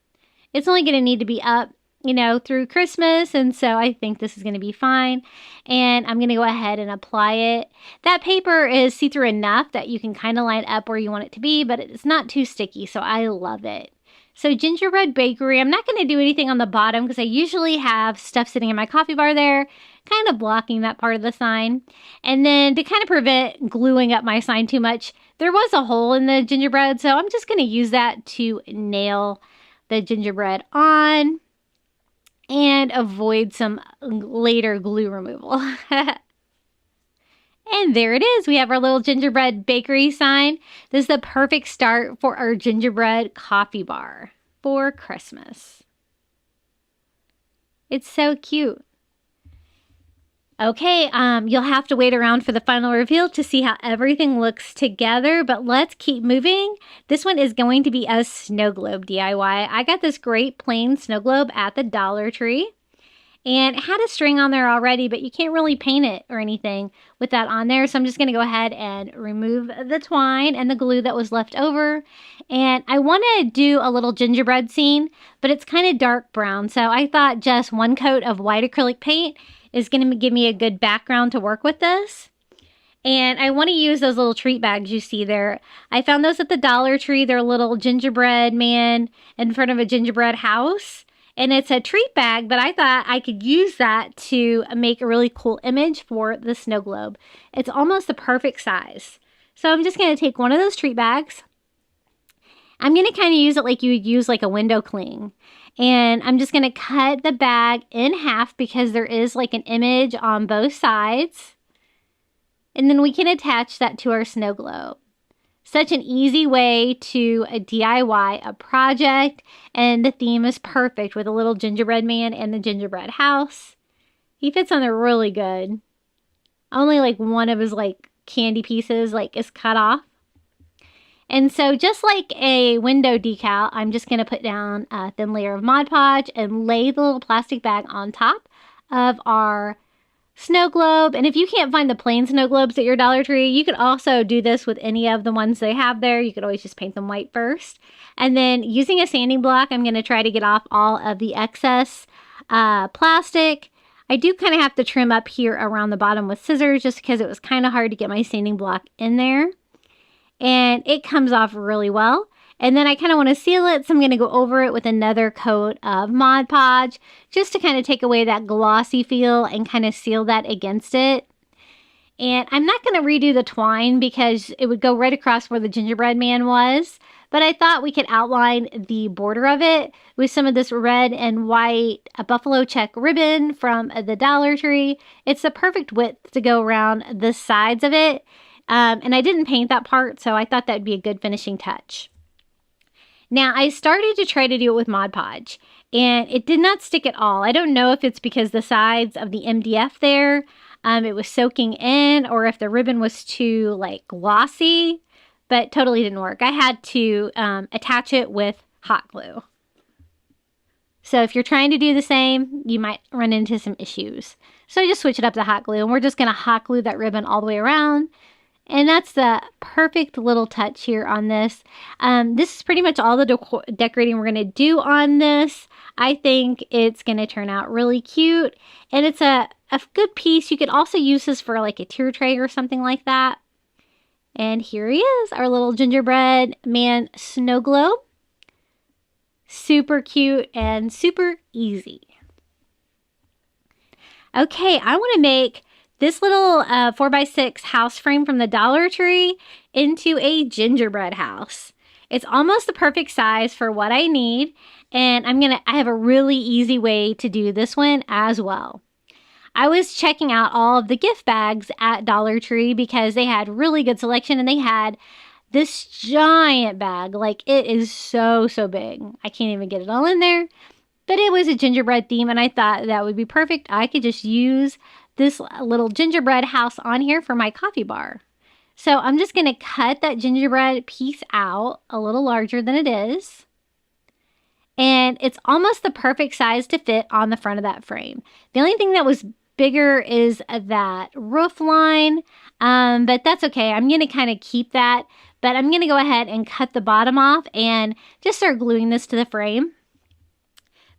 It's only going to need to be up, you know, through Christmas, and so I think this is going to be fine. And I'm going to go ahead and apply it. That paper is see-through enough that you can kind of line up where you want it to be, but it's not too sticky, so I love it. So Gingerbread Bakery, I'm not going to do anything on the bottom because I usually have stuff sitting in my coffee bar there, kind of blocking that part of the sign. And then to kind of prevent gluing up my sign too much, there was a hole in the gingerbread, so I'm just going to use that to nail the gingerbread on and avoid some later glue removal. And there it is. We have our little gingerbread bakery sign. This is the perfect start for our gingerbread coffee bar for Christmas. It's so cute. Okay, you'll have to wait around for the final reveal to see how everything looks together, but let's keep moving. This one is going to be a snow globe DIY. I got this great plain snow globe at the Dollar Tree, and it had a string on there already, but you can't really paint it or anything with that on there, so I'm just going to go ahead and remove the twine and the glue that was left over. And I want to do a little gingerbread scene, but it's kind of dark brown, so I thought just one coat of white acrylic paint is going to give me a good background to work with this. And I want to use those little treat bags you see there. I found those at the Dollar Tree. They're a little gingerbread man in front of a gingerbread house. And it's a treat bag, but I thought I could use that to make a really cool image for the snow globe. It's almost the perfect size. So I'm just going to take one of those treat bags. I'm going to kind of use it like you would use like a window cling. And I'm just going to cut the bag in half because there is like an image on both sides. And then we can attach that to our snow globe. Such an easy way to DIY a project. And the theme is perfect with a little gingerbread man and the gingerbread house. He fits on there really good. Only like one of his like candy pieces like is cut off. And so just like a window decal, I'm just going to put down a thin layer of Mod Podge and lay the little plastic bag on top of our snow globe. And if you can't find the plain snow globes at your Dollar Tree, you could also do this with any of the ones they have there. You could always just paint them white first. And then using a sanding block, I'm going to try to get off all of the excess plastic. I do kind of have to trim up here around the bottom with scissors just because it was kind of hard to get my sanding block in there. And it comes off really well. And then I kind of want to seal it, so I'm going to go over it with another coat of Mod Podge just to kind of take away that glossy feel and kind of seal that against it. And I'm not going to redo the twine because it would go right across where the gingerbread man was. But I thought we could outline the border of it with some of this red and white buffalo check ribbon from the Dollar Tree. It's the perfect width to go around the sides of it. And I didn't paint that part, so I thought that would be a good finishing touch. Now, I started to try to do it with Mod Podge, and it did not stick at all. I don't know if it's because the sides of the MDF there, it was soaking in, or if the ribbon was too, like, glossy, but totally didn't work. I had to attach it with hot glue. So if you're trying to do the same, you might run into some issues. So I just switch it up to hot glue, and we're just going to hot glue that ribbon all the way around. And that's the perfect little touch here on this. This is pretty much all the decorating we're going to do on this. I think it's going to turn out really cute. And it's a good piece. You could also use this for like a tier tray or something like that. And here he is, our little gingerbread man snow globe. Super cute and super easy. Okay, I want to make this little 4x6 house frame from the Dollar Tree into a gingerbread house. It's almost the perfect size for what I need, and I have a really easy way to do this one as well. I was checking out all of the gift bags at Dollar Tree because they had really good selection, and they had this giant bag. Like, it is so big. I can't even get it all in there. But it was a gingerbread theme, and I thought that would be perfect. I could just use this little gingerbread house on here for my coffee bar. So I'm just going to cut that gingerbread piece out a little larger than it is. And it's almost the perfect size to fit on the front of that frame. The only thing that was bigger is that roof line, but that's okay. I'm going to kind of keep that, but I'm going to go ahead and cut the bottom off and just start gluing this to the frame.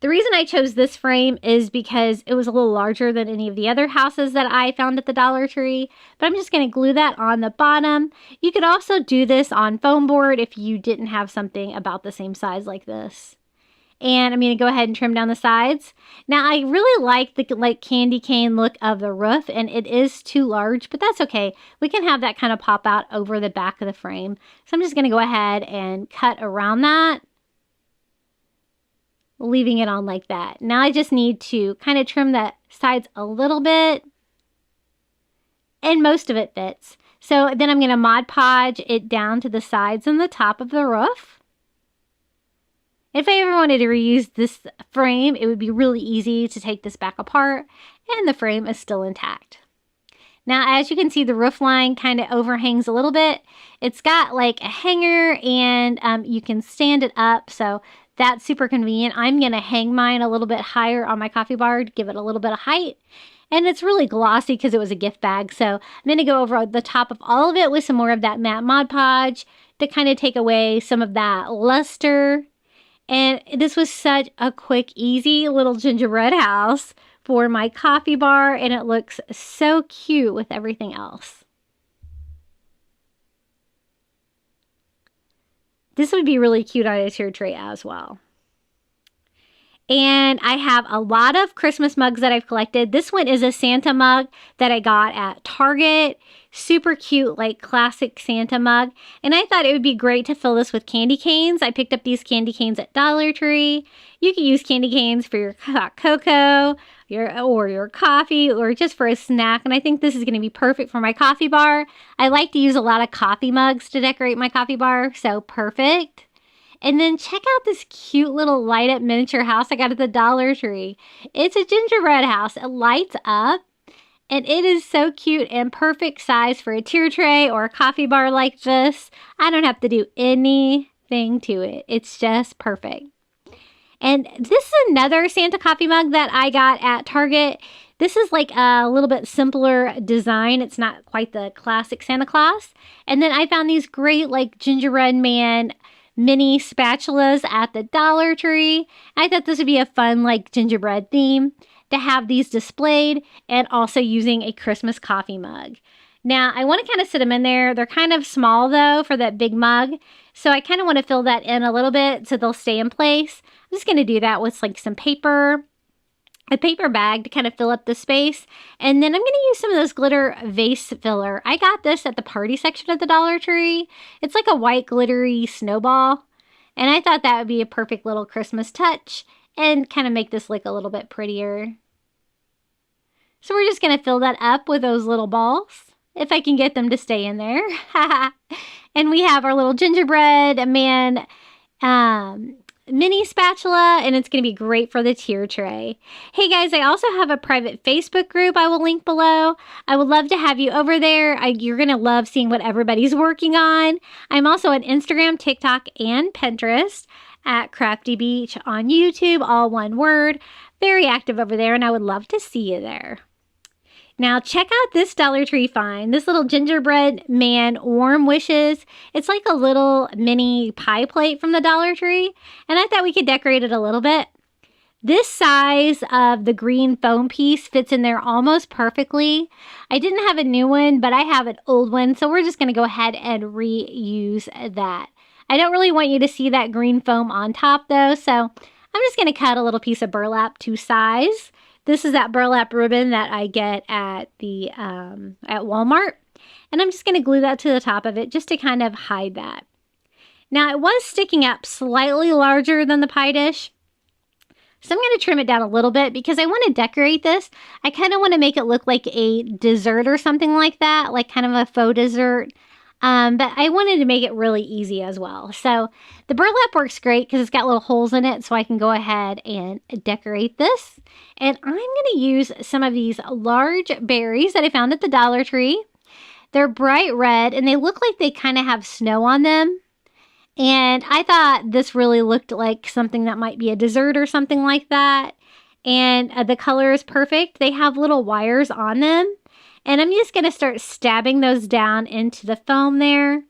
The reason I chose this frame is because it was a little larger than any of the other houses that I found at the Dollar Tree, but I'm just going to glue that on the bottom. You could also do this on foam board if you didn't have something about the same size like this. And I'm going to go ahead and trim down the sides. Now, I really like the candy cane look of the roof, and it is too large, but that's okay. We can have that kind of pop out over the back of the frame. So I'm just going to go ahead and cut around that, leaving it on like that. Now I just need to kind of trim the sides a little bit, and most of it fits. So then I'm going to Mod Podge it down to the sides and the top of the roof. If I ever wanted to reuse this frame, it would be really easy to take this back apart, and the frame is still intact. Now, as you can see, the roof line kind of overhangs a little bit. It's got like a hanger, and you can stand it up, so that's super convenient. I'm going to hang mine a little bit higher on my coffee bar to give it a little bit of height. And it's really glossy because it was a gift bag. So I'm going to go over the top of all of it with some more of that matte Mod Podge to kind of take away some of that luster. And this was such a quick, easy little gingerbread house for my coffee bar. And it looks so cute with everything else. This would be really cute on a tier tray as well. And I have a lot of Christmas mugs that I've collected. This one is a Santa mug that I got at Target. Super cute, like classic Santa mug. And I thought it would be great to fill this with candy canes. I picked up these candy canes at Dollar Tree. You can use candy canes for your hot cocoa, your coffee, or just for a snack. And I think this is going to be perfect for my coffee bar. I like to use a lot of coffee mugs to decorate my coffee bar, so perfect. And then check out this cute little light up miniature house I got at the Dollar Tree. It's a gingerbread house. It lights up, and it is so cute and perfect size for a tier tray or a coffee bar like this. I don't have to do anything to it. It's just perfect. And this is another Santa coffee mug that I got at Target. This is like a little bit simpler design. It's not quite the classic Santa Claus. And then I found these great like gingerbread man mini spatulas at the Dollar Tree. I thought this would be a fun like gingerbread theme to have these displayed, and also using a Christmas coffee mug. Now I want to kind of sit them in there. They're kind of small though for that big mug, so I kind of want to fill that in a little bit so they'll stay in place. I'm just going to do that with like some paper, a paper bag to kind of fill up the space. And then I'm going to use some of this glitter vase filler. I got this at the party section of the Dollar Tree. It's like a white glittery snowball. And I thought that would be a perfect little Christmas touch and kind of make this look a little bit prettier. So we're just going to fill that up with those little balls, if I can get them to stay in there. And we have our little gingerbread man mini spatula, and it's going to be great for the tier tray. Hey guys, I also have a private Facebook group I will link below. I would love to have you over there. You're going to love seeing what everybody's working on. I'm also on Instagram, TikTok, and Pinterest at Crafty Beach, on YouTube, all one word. Very active over there, and I would love to see you there. Now check out this Dollar Tree find. This little gingerbread man warm wishes. It's like a little mini pie plate from the Dollar Tree. And I thought we could decorate it a little bit. This size of the green foam piece fits in there almost perfectly. I didn't have a new one, but I have an old one. So we're just going to go ahead and reuse that. I don't really want you to see that green foam on top though. So I'm just going to cut a little piece of burlap to size. This is that burlap ribbon that I get at the at Walmart. And I'm just going to glue that to the top of it just to kind of hide that. Now it was sticking up slightly larger than the pie dish. So I'm going to trim it down a little bit because I want to decorate this. I kind of want to make it look like a dessert or something like that, like kind of a faux dessert. But I wanted to make it really easy as well. So the burlap works great because it's got little holes in it, so I can go ahead and decorate this. And I'm going to use some of these large berries that I found at the Dollar Tree. They're bright red and they look like they kind of have snow on them. And I thought this really looked like something that might be a dessert or something like that. And the color is perfect. They have little wires on them. And I'm just going to start stabbing those down into the foam there.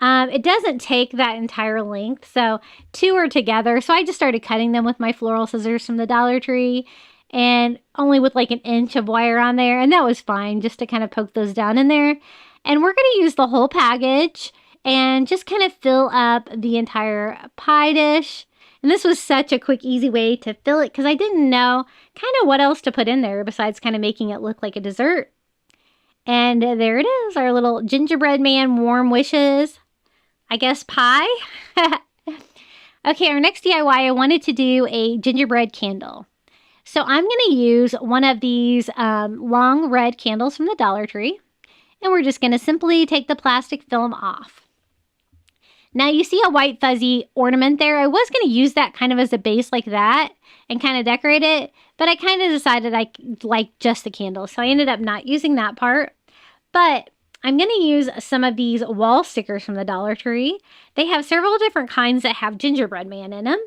It doesn't take that entire length, so 2 are together. So I just started cutting them with my floral scissors from the Dollar Tree. And only with like 1 inch of wire on there. And that was fine, just to kind of poke those down in there. And we're going to use the whole package and just kind of fill up the entire pie dish. And this was such a quick, easy way to fill it because I didn't know kind of what else to put in there besides kind of making it look like a dessert. And there it is, our little gingerbread man warm wishes. I guess pie. Okay, our next DIY, I wanted to do a gingerbread candle. So I'm going to use one of these long red candles from the Dollar Tree. And we're just going to simply take the plastic film off. Now you see a white fuzzy ornament there. I was going to use that kind of as a base like that and kind of decorate it, but I kind of decided I liked just the candle. So I ended up not using that part, but I'm going to use some of these wall stickers from the Dollar Tree. They have several different kinds that have gingerbread man in them,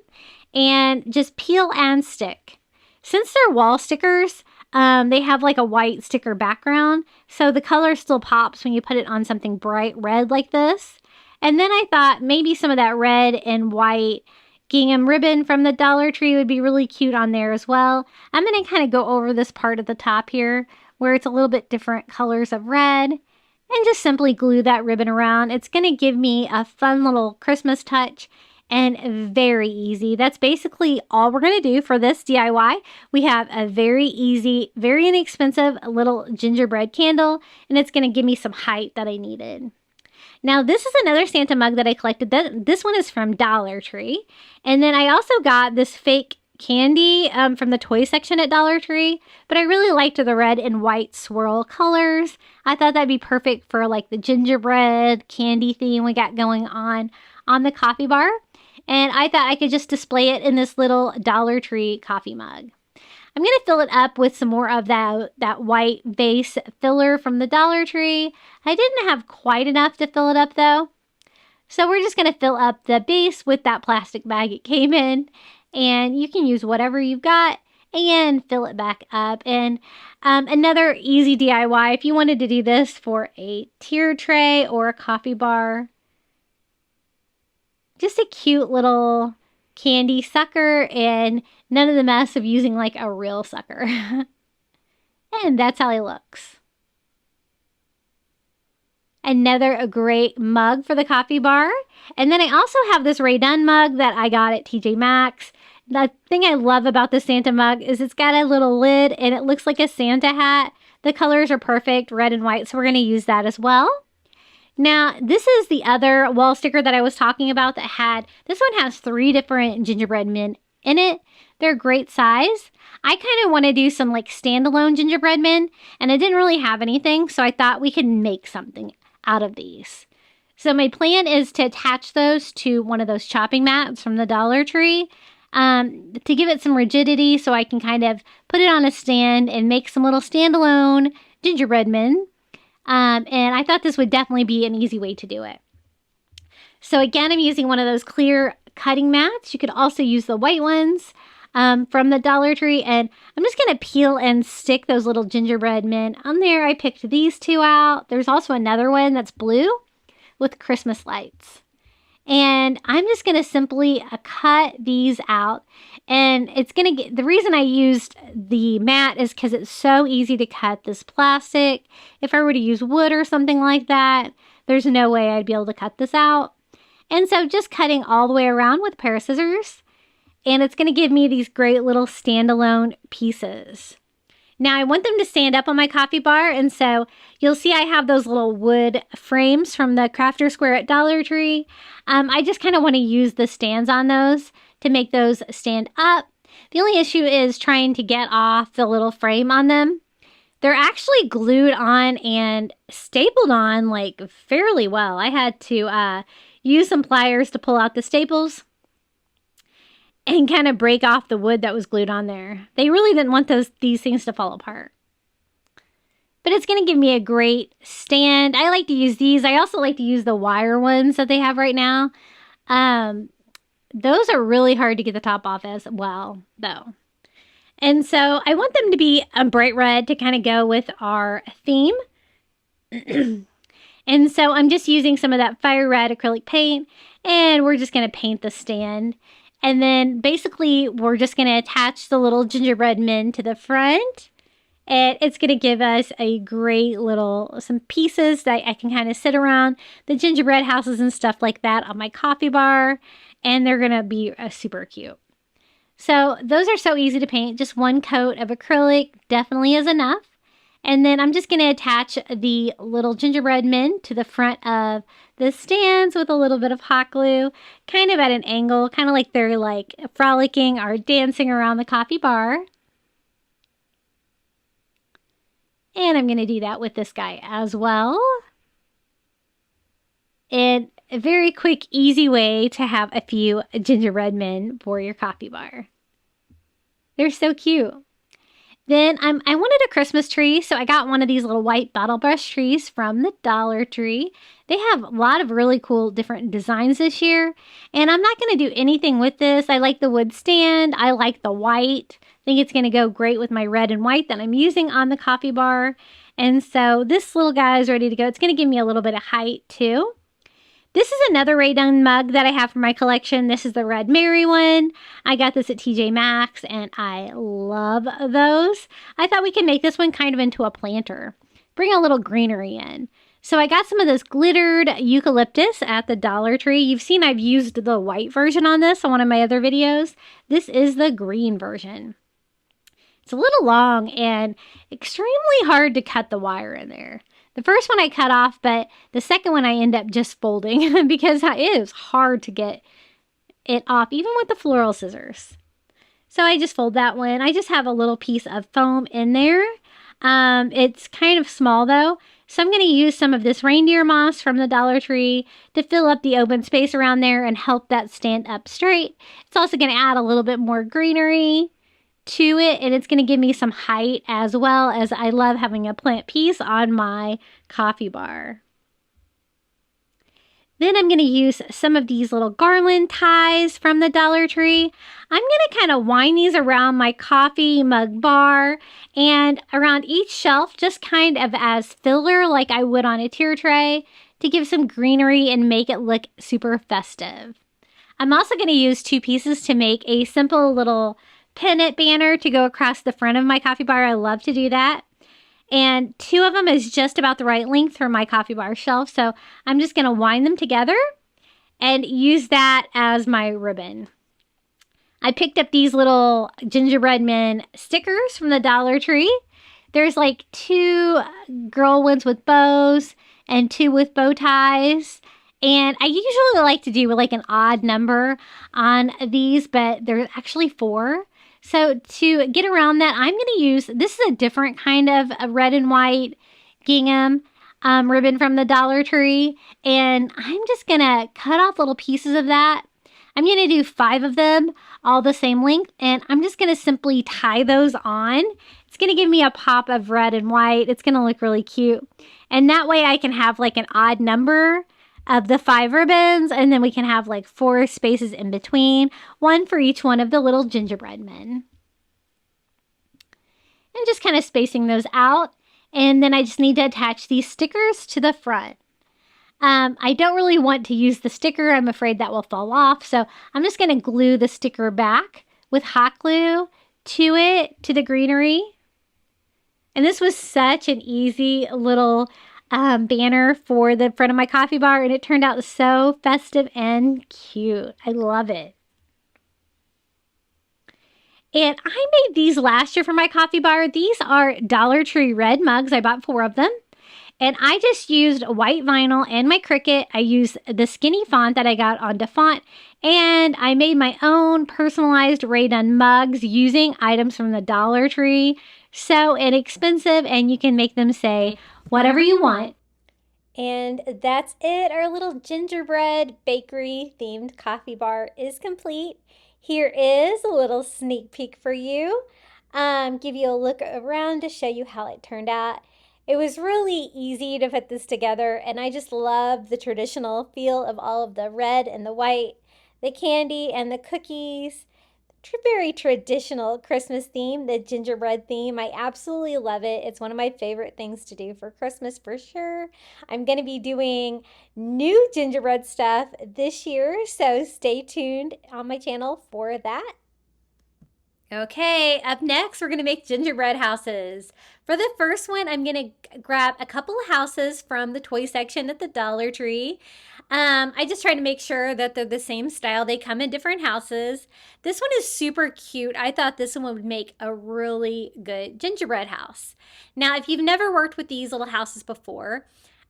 and just peel and stick. Since they're wall stickers, they have like a white sticker background, so the color still pops when you put it on something bright red like this. And then I thought maybe some of that red and white gingham ribbon from the Dollar Tree would be really cute on there as well. I'm going to kind of go over this part at the top here where it's a little bit different colors of red and just simply glue that ribbon around. It's going to give me a fun little Christmas touch and very easy. That's basically all we're going to do for this DIY. We have a very easy, very inexpensive little gingerbread candle, and it's going to give me some height that I needed. Now, this is another Santa mug that I collected. This one is from Dollar Tree. And then I also got this fake candy from the toy section at Dollar Tree. But I really liked the red and white swirl colors. I thought that'd be perfect for like the gingerbread candy theme we got going on the coffee bar. And I thought I could just display it in this little Dollar Tree coffee mug. I'm going to fill it up with some more of that white base filler from the Dollar Tree. I didn't have quite enough to fill it up though. So we're just going to fill up the base with that plastic bag it came in. And you can use whatever you've got and fill it back up. And another easy DIY, if you wanted to do this for a tier tray or a coffee bar. Just a cute little candy sucker and none of the mess of using like a real sucker. And that's how he looks. Another great mug for the coffee bar. And then I also have this Rae Dunn mug that I got at TJ Maxx. The thing I love about the Santa mug is it's got a little lid and it looks like a Santa hat. The colors are perfect, red and white, so we're going to use that as well. Now, this is the other wall sticker that I was talking about this one has 3 different gingerbread men in it. They're great size. I kind of want to do some like standalone gingerbread men, and I didn't really have anything, so I thought we could make something out of these. So my plan is to attach those to one of those chopping mats from the Dollar Tree to give it some rigidity so I can kind of put it on a stand and make some little standalone gingerbread men. And I thought this would definitely be an easy way to do it. So again, I'm using one of those clear cutting mats. You could also use the white ones. from the Dollar Tree, and I'm just going to peel and stick those little gingerbread men on there. I picked these two out. There's also another one that's blue with Christmas lights. And I'm just going to simply cut these out. And it's going to get, the reason I used the mat is because it's so easy to cut this plastic. If I were to use wood or something like that, there's no way I'd be able to cut this out. And so just cutting all the way around with a pair of scissors. And it's going to give me these great little standalone pieces. Now I want them to stand up on my coffee bar, and so you'll see I have those little wood frames from the Crafter Square at Dollar Tree. I just kind of want to use the stands on those to make those stand up. The only issue is trying to get off the little frame on them. They're actually glued on and stapled on like fairly well. I had to use some pliers to pull out the staples and kind of break off the wood that was glued on there. They really didn't want these things to fall apart. But it's going to give me a great stand. I like to use these. I also like to use the wire ones that they have right now. Those are really hard to get the top off as well, though. And so I want them to be a bright red to kind of go with our theme. And so I'm just using some of that fire red acrylic paint, and we're just going to paint the stand. And then basically we're just going to attach the little gingerbread men to the front. And it's going to give us a great little, some pieces that I can kind of sit around the gingerbread houses and stuff like that on my coffee bar. And they're going to be super cute. So those are so easy to paint. Just one coat of acrylic definitely is enough. And then I'm just going to attach the little gingerbread men to the front of the stands with a little bit of hot glue, kind of at an angle, kind of like they're like frolicking or dancing around the coffee bar. And I'm going to do that with this guy as well. And a very quick, easy way to have a few gingerbread men for your coffee bar. They're so cute. Then I wanted a Christmas tree, so I got one of these little white bottle brush trees from the Dollar Tree. They have a lot of really cool different designs this year, and I'm not going to do anything with this. I like the wood stand. I like the white. I think it's going to go great with my red and white that I'm using on the coffee bar. And so this little guy is ready to go. It's going to give me a little bit of height too. This is another Rae Dunn mug that I have for my collection. This is the Red Mary one. I got this at TJ Maxx, and I love those. I thought we could make this one kind of into a planter. Bring a little greenery in. So I got some of this glittered eucalyptus at the Dollar Tree. You've seen I've used the white version on this on one of my other videos. This is the green version. It's a little long and extremely hard to cut the wire in there. The first one I cut off, but the second one I end up just folding because it is hard to get it off, even with the floral scissors. So I just fold that one. I just have a little piece of foam in there. It's kind of small though. So I'm going to use some of this reindeer moss from the Dollar Tree to fill up the open space around there and help that stand up straight. It's also going to add a little bit more greenery to it, and it's going to give me some height, as well as I love having a plant piece on my coffee bar. Then I'm going to use some of these little garland ties from the Dollar Tree. I'm going to kind of wind these around my coffee mug bar and around each shelf, just kind of as filler like I would on a tier tray, to give some greenery and make it look super festive. I'm also going to use two pieces to make a simple little pennant banner to go across the front of my coffee bar. I love to do that. And two of them is just about the right length for my coffee bar shelf. So I'm just going to wind them together and use that as my ribbon. I picked up these little gingerbread men stickers from the Dollar Tree. There's like two girl ones with bows and two with bow ties. And I usually like to do like an odd number on these, but there's actually 4. So to get around that, I'm going to use, this is a different kind of a red and white gingham ribbon from the Dollar Tree. And I'm just going to cut off little pieces of that. I'm going to do 5 of them, all the same length. And I'm just going to simply tie those on. It's going to give me a pop of red and white. It's going to look really cute. And that way I can have like an odd number of the 5 ribbons, and then we can have like 4 spaces in between, one for each one of the little gingerbread men. And just kind of spacing those out. And then I just need to attach these stickers to the front. I don't really want to use the sticker. I'm afraid that will fall off. So I'm just going to glue the sticker back with hot glue to it, to the greenery. And this was such an easy little banner for the front of my coffee bar, and it turned out so festive and cute. I love it. And I made these last year for my coffee bar. These are Dollar Tree red mugs. I bought 4 of them. And I just used white vinyl and my Cricut. I used the skinny font that I got on DeFont. And I made my own personalized Rae Dunn mugs using items from the Dollar Tree. So inexpensive, and you can make them say whatever you want. And that's it. Our little gingerbread bakery themed coffee bar is complete. Here is a little sneak peek for you. Give you a look around to show you how it turned out. It was really easy to put this together, and I just love the traditional feel of all of the red and the white, the candy and the cookies. Very traditional Christmas theme, the gingerbread theme. I absolutely love it. It's one of my favorite things to do for Christmas for sure. I'm going to be doing new gingerbread stuff this year, so stay tuned on my channel for that. Okay, up next, we're going to make gingerbread houses. For the first one, I'm going to grab a couple of houses from the toy section at the Dollar Tree. I just try to make sure that they're the same style. They come in different houses. This one is super cute. I thought this one would make a really good gingerbread house. Now, if you've never worked with these little houses before,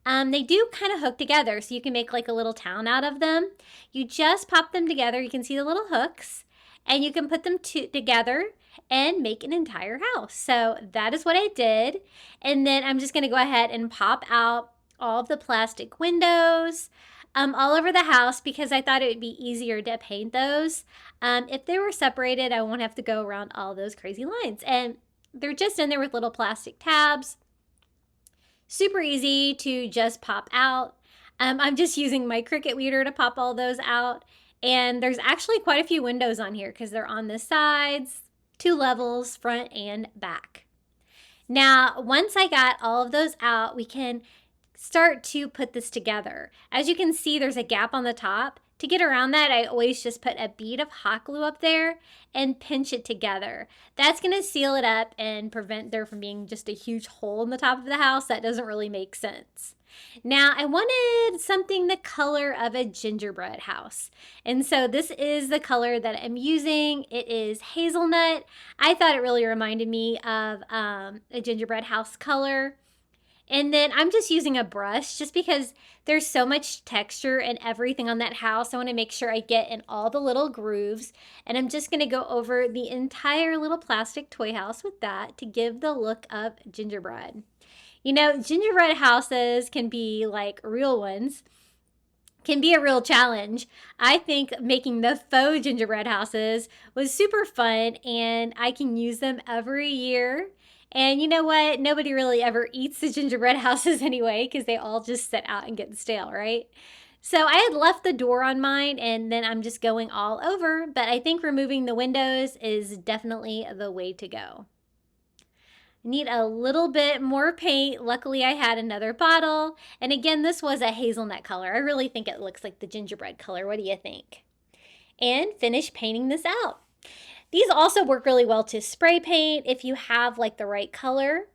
they do kind of hook together, so you can make like a little town out of them. You just pop them together. You can see the little hooks, and you can put them together and make an entire house. So that is what I did. And then I'm just going to go ahead and pop out all of the plastic windows all over the house, because I thought it would be easier to paint those. If they were separated, I won't have to go around all those crazy lines. And they're just in there with little plastic tabs. Super easy to just pop out. I'm just using my Cricut weeder to pop all those out. And there's actually quite a few windows on here because they're on the sides, 2 levels, front and back. Now, once I got all of those out, we can start to put this together. As you can see, there's a gap on the top. To get around that, I always just put a bead of hot glue up there and pinch it together. That's going to seal it up and prevent there from being just a huge hole in the top of the house. That doesn't really make sense. Now, I wanted something the color of a gingerbread house. And so this is the color that I'm using. It is hazelnut. I thought it really reminded me of a gingerbread house color. And then I'm just using a brush just because there's so much texture and everything on that house. I want to make sure I get in all the little grooves. And I'm just going to go over the entire little plastic toy house with that to give the look of gingerbread. You know, gingerbread houses can be like real ones, can be a real challenge. I think making the faux gingerbread houses was super fun, and I can use them every year. And you know what? Nobody really ever eats the gingerbread houses anyway, because they all just sit out and get stale, right? So I had left the door on mine, and then I'm just going all over. But I think removing the windows is definitely the way to go. I need a little bit more paint. Luckily, I had another bottle. And again, this was a hazelnut color. I really think it looks like the gingerbread color. What do you think? And finish painting this out. These also work really well to spray paint if you have like the right color.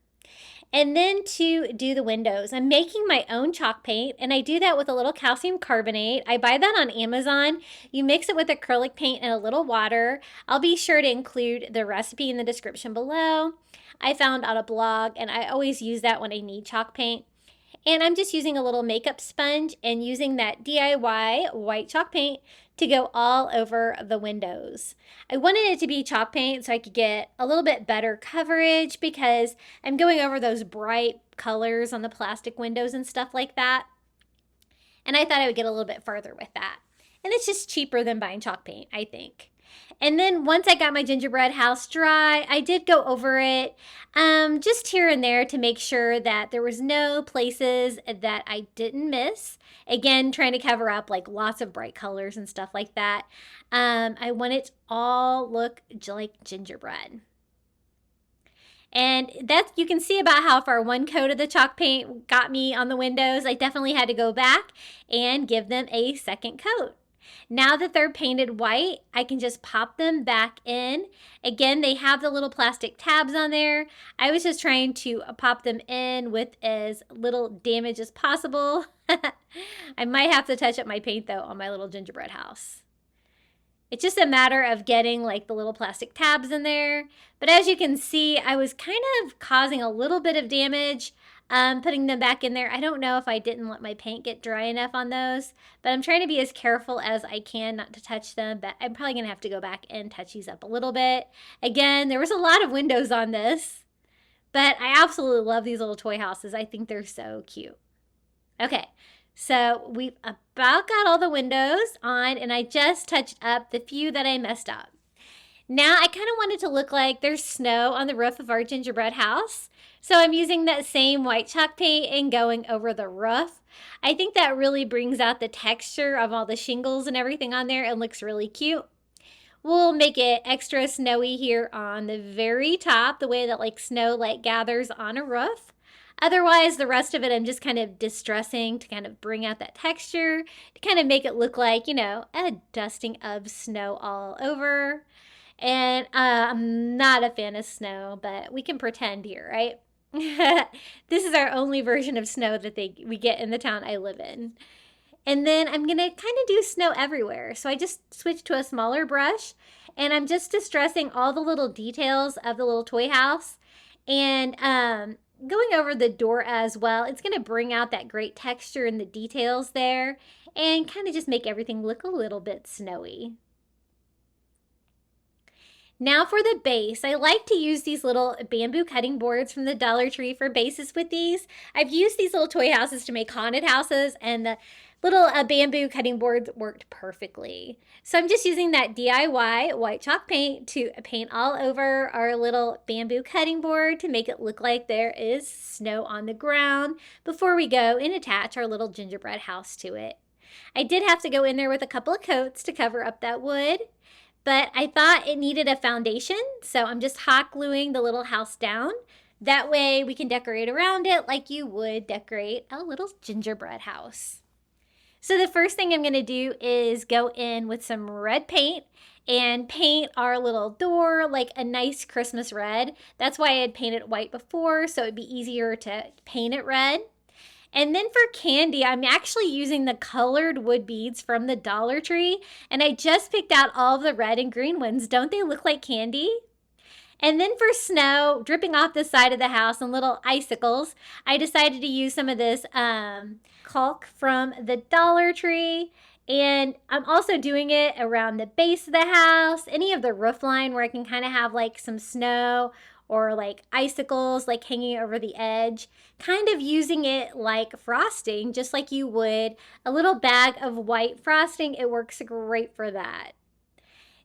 And then to do the windows, I'm making my own chalk paint, and I do that with a little calcium carbonate. I buy that on Amazon. You mix it with acrylic paint and a little water. I'll be sure to include the recipe in the description below. I found on a blog, and I always use that when I need chalk paint. And I'm just using a little makeup sponge and using that DIY white chalk paint to go all over the windows. I wanted it to be chalk paint so I could get a little bit better coverage, because I'm going over those bright colors on the plastic windows and stuff like that. And I thought I would get a little bit further with that. And it's just cheaper than buying chalk paint, I think. And then once I got my gingerbread house dry, I did go over it just here and there to make sure that there was no places that I didn't miss. Again, trying to cover up like lots of bright colors and stuff like that. I want it to all look like gingerbread. And that you can see about how far one coat of the chalk paint got me on the windows. I definitely had to go back and give them a second coat. Now that they're painted white, I can just pop them back in. Again, they have the little plastic tabs on there. I was just trying to pop them in with as little damage as possible. I might have to touch up my paint though on my little gingerbread house. It's just a matter of getting like the little plastic tabs in there. But as you can see, I was kind of causing a little bit of damage putting them back in there. I don't know if I didn't let my paint get dry enough on those, but I'm trying to be as careful as I can not to touch them, but I'm probably going to have to go back and touch these up a little bit. Again, there was a lot of windows on this, but I absolutely love these little toy houses. I think they're so cute. Okay, so we've about got all the windows on, and I just touched up the few that I messed up. Now I kind of want it to look like there's snow on the roof of our gingerbread house. So I'm using that same white chalk paint and going over the roof. I think that really brings out the texture of all the shingles and everything on there. It looks really cute. We'll make it extra snowy here on the very top, the way that like snow like gathers on a roof. Otherwise, the rest of it I'm just kind of distressing to kind of bring out that texture, to kind of make it look like, you know, a dusting of snow all over. And I'm not a fan of snow, but we can pretend here, right? This is our only version of snow that we get in the town I live in. And then I'm going to kind of do snow everywhere. So I just switched to a smaller brush, and I'm just distressing all the little details of the little toy house. And going over the door as well, it's going to bring out that great texture and the details there and kind of just make everything look a little bit snowy. Now for the base, I like to use these little bamboo cutting boards from the Dollar Tree for bases with these. I've used these little toy houses to make haunted houses, and the little bamboo cutting boards worked perfectly. So I'm just using that DIY white chalk paint to paint all over our little bamboo cutting board to make it look like there is snow on the ground before we go and attach our little gingerbread house to it. I did have to go in there with a couple of coats to cover up that wood, but I thought it needed a foundation, so I'm just hot gluing the little house down. That way we can decorate around it like you would decorate a little gingerbread house. So the first thing I'm going to do is go in with some red paint and paint our little door like a nice Christmas red. That's why I had painted white before, so it'd be easier to paint it red. And then for candy, I'm actually using the colored wood beads from the Dollar Tree, and I just picked out all of the red and green ones. Don't they look like candy? And then for snow, dripping off the side of the house and little icicles, I decided to use some of this caulk from the Dollar Tree. And I'm also doing it around the base of the house, any of the roof line where I can kind of have like some snow or like icicles like hanging over the edge, kind of using it like frosting, just like you would a little bag of white frosting. It works great for that.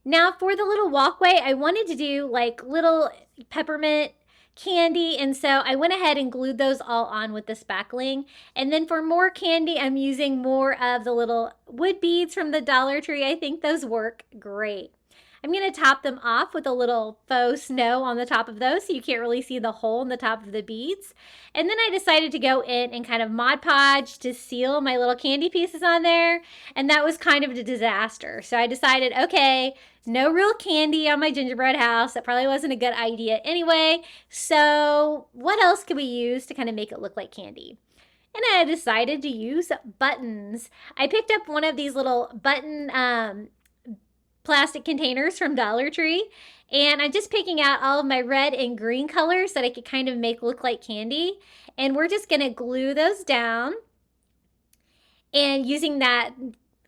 Now for the little walkway, I wanted to do like little peppermint candy, and so I went ahead and glued those all on with the spackling. And then for more candy, I'm using more of the little wood beads from the Dollar Tree. I think those work great. I'm going to top them off with a little faux snow on the top of those so you can't really see the hole in the top of the beads. And then I decided to go in and kind of Mod Podge to seal my little candy pieces on there. And that was kind of a disaster. So I decided, okay, no real candy on my gingerbread house. That probably wasn't a good idea anyway. So what else could we use to kind of make it look like candy? And I decided to use buttons. I picked up one of these little button plastic containers from Dollar Tree, and I'm just picking out all of my red and green colors that I could kind of make look like candy, and we're just going to glue those down, and using that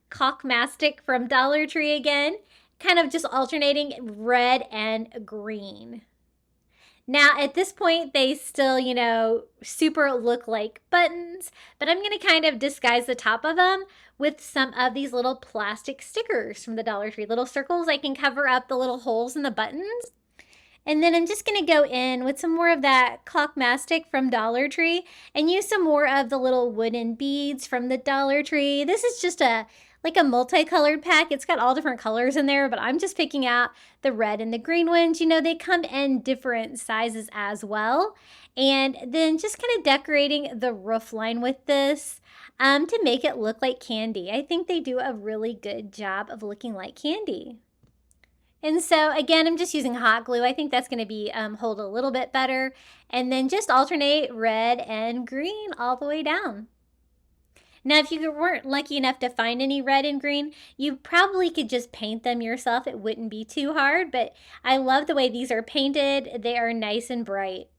caulk mastic from Dollar Tree again, kind of just alternating red and green. Now, at this point, they still, super look like buttons, but I'm going to kind of disguise the top of them with some of these little plastic stickers from the Dollar Tree. Little circles I can cover up the little holes in the buttons. And then I'm just going to go in with some more of that clock mastic from Dollar Tree and use some more of the little wooden beads from the Dollar Tree. This is just like a multicolored pack. It's got all different colors in there, but I'm just picking out the red and the green ones. They come in different sizes as well. And then just kind of decorating the roof line with this to make it look like candy. I think they do a really good job of looking like candy. And so again, I'm just using hot glue. I think that's going to be hold a little bit better. And then just alternate red and green all the way down. Now, if you weren't lucky enough to find any red and green, you probably could just paint them yourself. It wouldn't be too hard, but I love the way these are painted. They are nice and bright.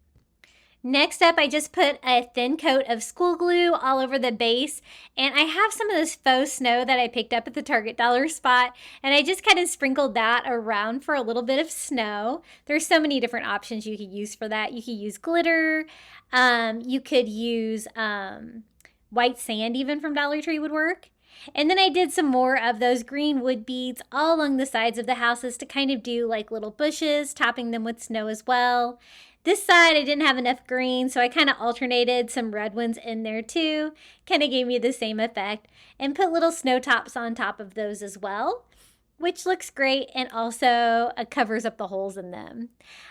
Next up, I just put a thin coat of school glue all over the base, and I have some of this faux snow that I picked up at the Target dollar spot, and I just kind of sprinkled that around for a little bit of snow. There's so many different options you could use for that. You could use glitter, you could use white sand even from Dollar Tree would work. And then I did some more of those green wood beads all along the sides of the houses to kind of do like little bushes, topping them with snow as well. This side, I didn't have enough green, so I kind of alternated some red ones in there too. Kind of gave me the same effect. And put little snow tops on top of those as well, which looks great and also covers up the holes in them.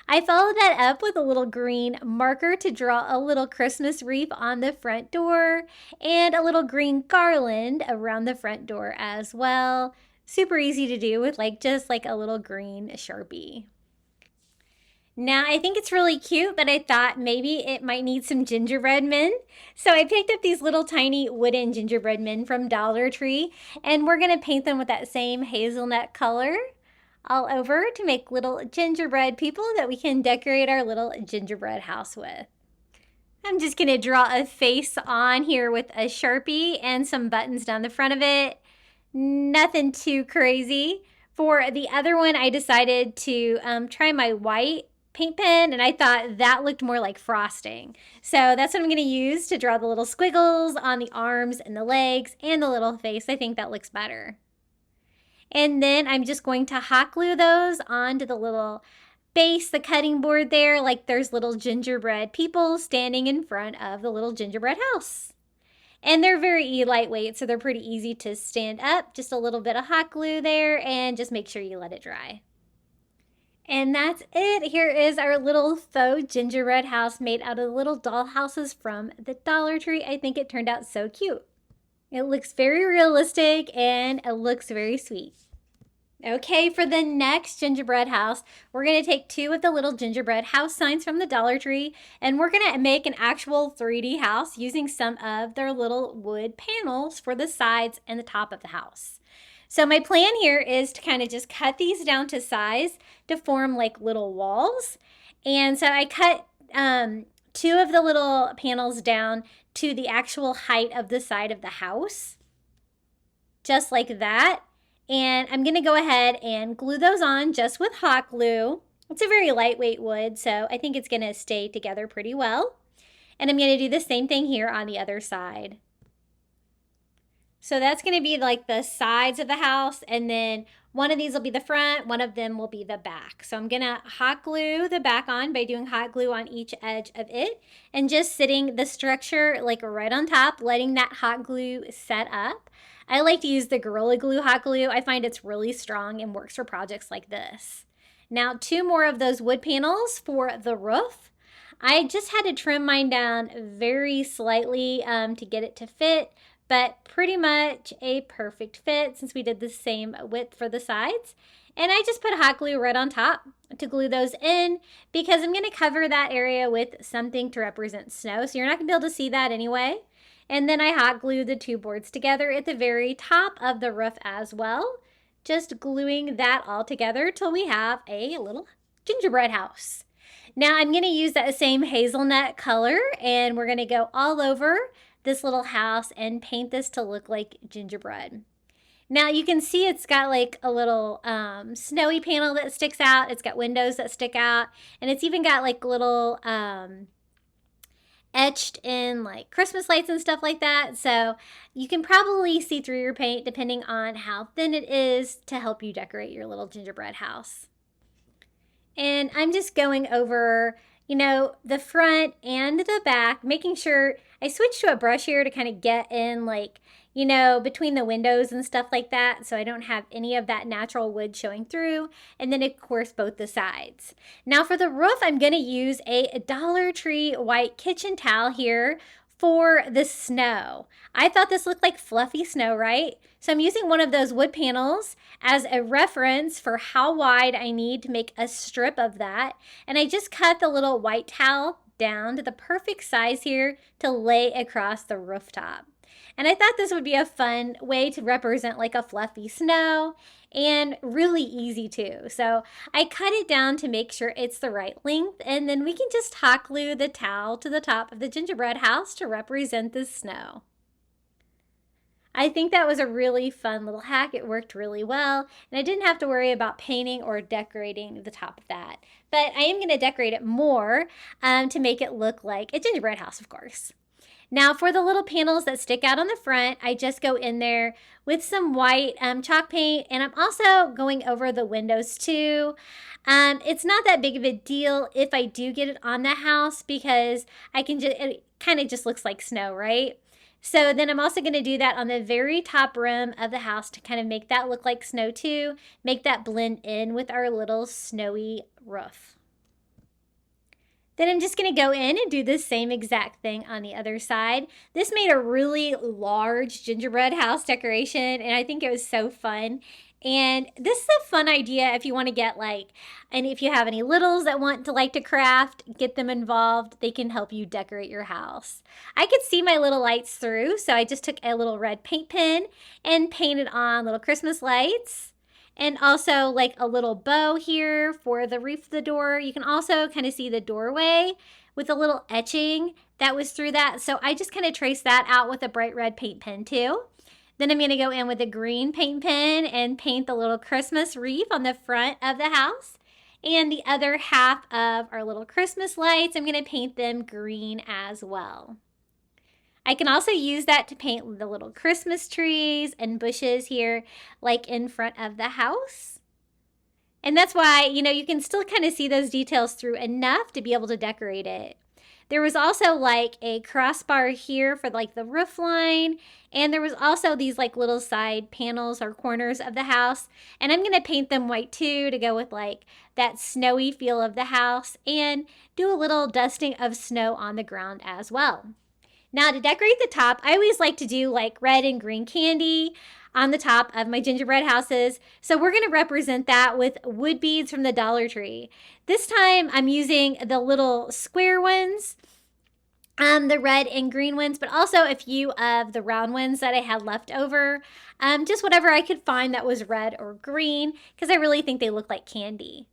I followed that up with a little green marker to draw a little Christmas wreath on the front door and a little green garland around the front door as well. Super easy to do with just like a little green Sharpie. Now, I think it's really cute, but I thought maybe it might need some gingerbread men. So I picked up these little tiny wooden gingerbread men from Dollar Tree, and we're going to paint them with that same hazelnut color all over to make little gingerbread people that we can decorate our little gingerbread house with. I'm just going to draw a face on here with a Sharpie and some buttons down the front of it. Nothing too crazy. For the other one, I decided to try my white paint pen, and I thought that looked more like frosting. So that's what I'm going to use to draw the little squiggles on the arms and the legs and the little face. I think that looks better. And then I'm just going to hot glue those onto the little base, the cutting board there, like there's little gingerbread people standing in front of the little gingerbread house. And they're very lightweight, so they're pretty easy to stand up. Just a little bit of hot glue there, and just make sure you let it dry. And that's it. Here is our little faux gingerbread house made out of little doll houses from the Dollar Tree. I think it turned out so cute. It looks very realistic and it looks very sweet. Okay, for the next gingerbread house, we're going to take 2 of the little gingerbread house signs from the Dollar Tree, and we're going to make an actual 3D house using some of their little wood panels for the sides and the top of the house. So my plan here is to kind of just cut these down to size to form like little walls. And so I cut 2 of the little panels down to the actual height of the side of the house, just like that. And I'm going to go ahead and glue those on just with hot glue. It's a very lightweight wood, so I think it's going to stay together pretty well. And I'm going to do the same thing here on the other side. So that's going to be like the sides of the house, and then one of these will be the front, one of them will be the back. So I'm going to hot glue the back on by doing hot glue on each edge of it and just sitting the structure like right on top, letting that hot glue set up. I like to use the Gorilla Glue hot glue. I find it's really strong and works for projects like this. Now 2 more of those wood panels for the roof. I just had to trim mine down very slightly to get it to fit, but pretty much a perfect fit since we did the same width for the sides. And I just put hot glue right on top to glue those in because I'm going to cover that area with something to represent snow. So you're not going to be able to see that anyway. And then I hot glued the 2 boards together at the very top of the roof as well. Just gluing that all together till we have a little gingerbread house. Now I'm going to use that same hazelnut color and we're going to go all over this little house and paint this to look like gingerbread. Now you can see it's got like a little snowy panel that sticks out. It's got windows that stick out, and it's even got like little etched in like Christmas lights and stuff like that. So you can probably see through your paint depending on how thin it is to help you decorate your little gingerbread house. And I'm just going over, you know, the front and the back, making sure I switched to a brush here to kind of get in like, you know, between the windows and stuff like that, so I don't have any of that natural wood showing through. And then of course both the sides. Now for the roof, I'm going to use a Dollar Tree white kitchen towel here for the snow. I thought this looked like fluffy snow, right? So I'm using one of those wood panels as a reference for how wide I need to make a strip of that. And I just cut the little white towel down to the perfect size here to lay across the rooftop. And I thought this would be a fun way to represent like a fluffy snow, and really easy too. So I cut it down to make sure it's the right length, and then we can just hot glue the towel to the top of the gingerbread house to represent the snow. I think that was a really fun little hack. It worked really well, and I didn't have to worry about painting or decorating the top of that. But I am going to decorate it more to make it look like a gingerbread house, of course. Now for the little panels that stick out on the front, I just go in there with some white chalk paint, and I'm also going over the windows too. It's not that big of a deal if I do get it on the house, because I can just, it kind of just looks like snow, right? So then I'm also going to do that on the very top rim of the house to kind of make that look like snow too, make that blend in with our little snowy roof. Then I'm just going to go in and do the same exact thing on the other side. This made a really large gingerbread house decoration, and I think it was so fun. And this is a fun idea if you want to get like, and if you have any littles that want to like to craft, get them involved. They can help you decorate your house. I could see my little lights through, so I just took a little red paint pen and painted on little Christmas lights. And also like a little bow here for the roof of the door. You can also kind of see the doorway with a little etching that was through that. So I just kind of traced that out with a bright red paint pen too. Then I'm going to go in with a green paint pen and paint the little Christmas wreath on the front of the house. And the other half of our little Christmas lights, I'm going to paint them green as well. I can also use that to paint the little Christmas trees and bushes here, like in front of the house. And that's why, you know, you can still kind of see those details through enough to be able to decorate it. There was also like a crossbar here for like the roof line. And there was also these like little side panels or corners of the house. And I'm going to paint them white too to go with like that snowy feel of the house, and do a little dusting of snow on the ground as well. Now to decorate the top, I always like to do like red and green candy on the top of my gingerbread houses. So we're going to represent that with wood beads from the Dollar Tree. This time I'm using the little square ones, the red and green ones, but also a few of the round ones that I had left over. Just whatever I could find that was red or green, because I really think they look like candy.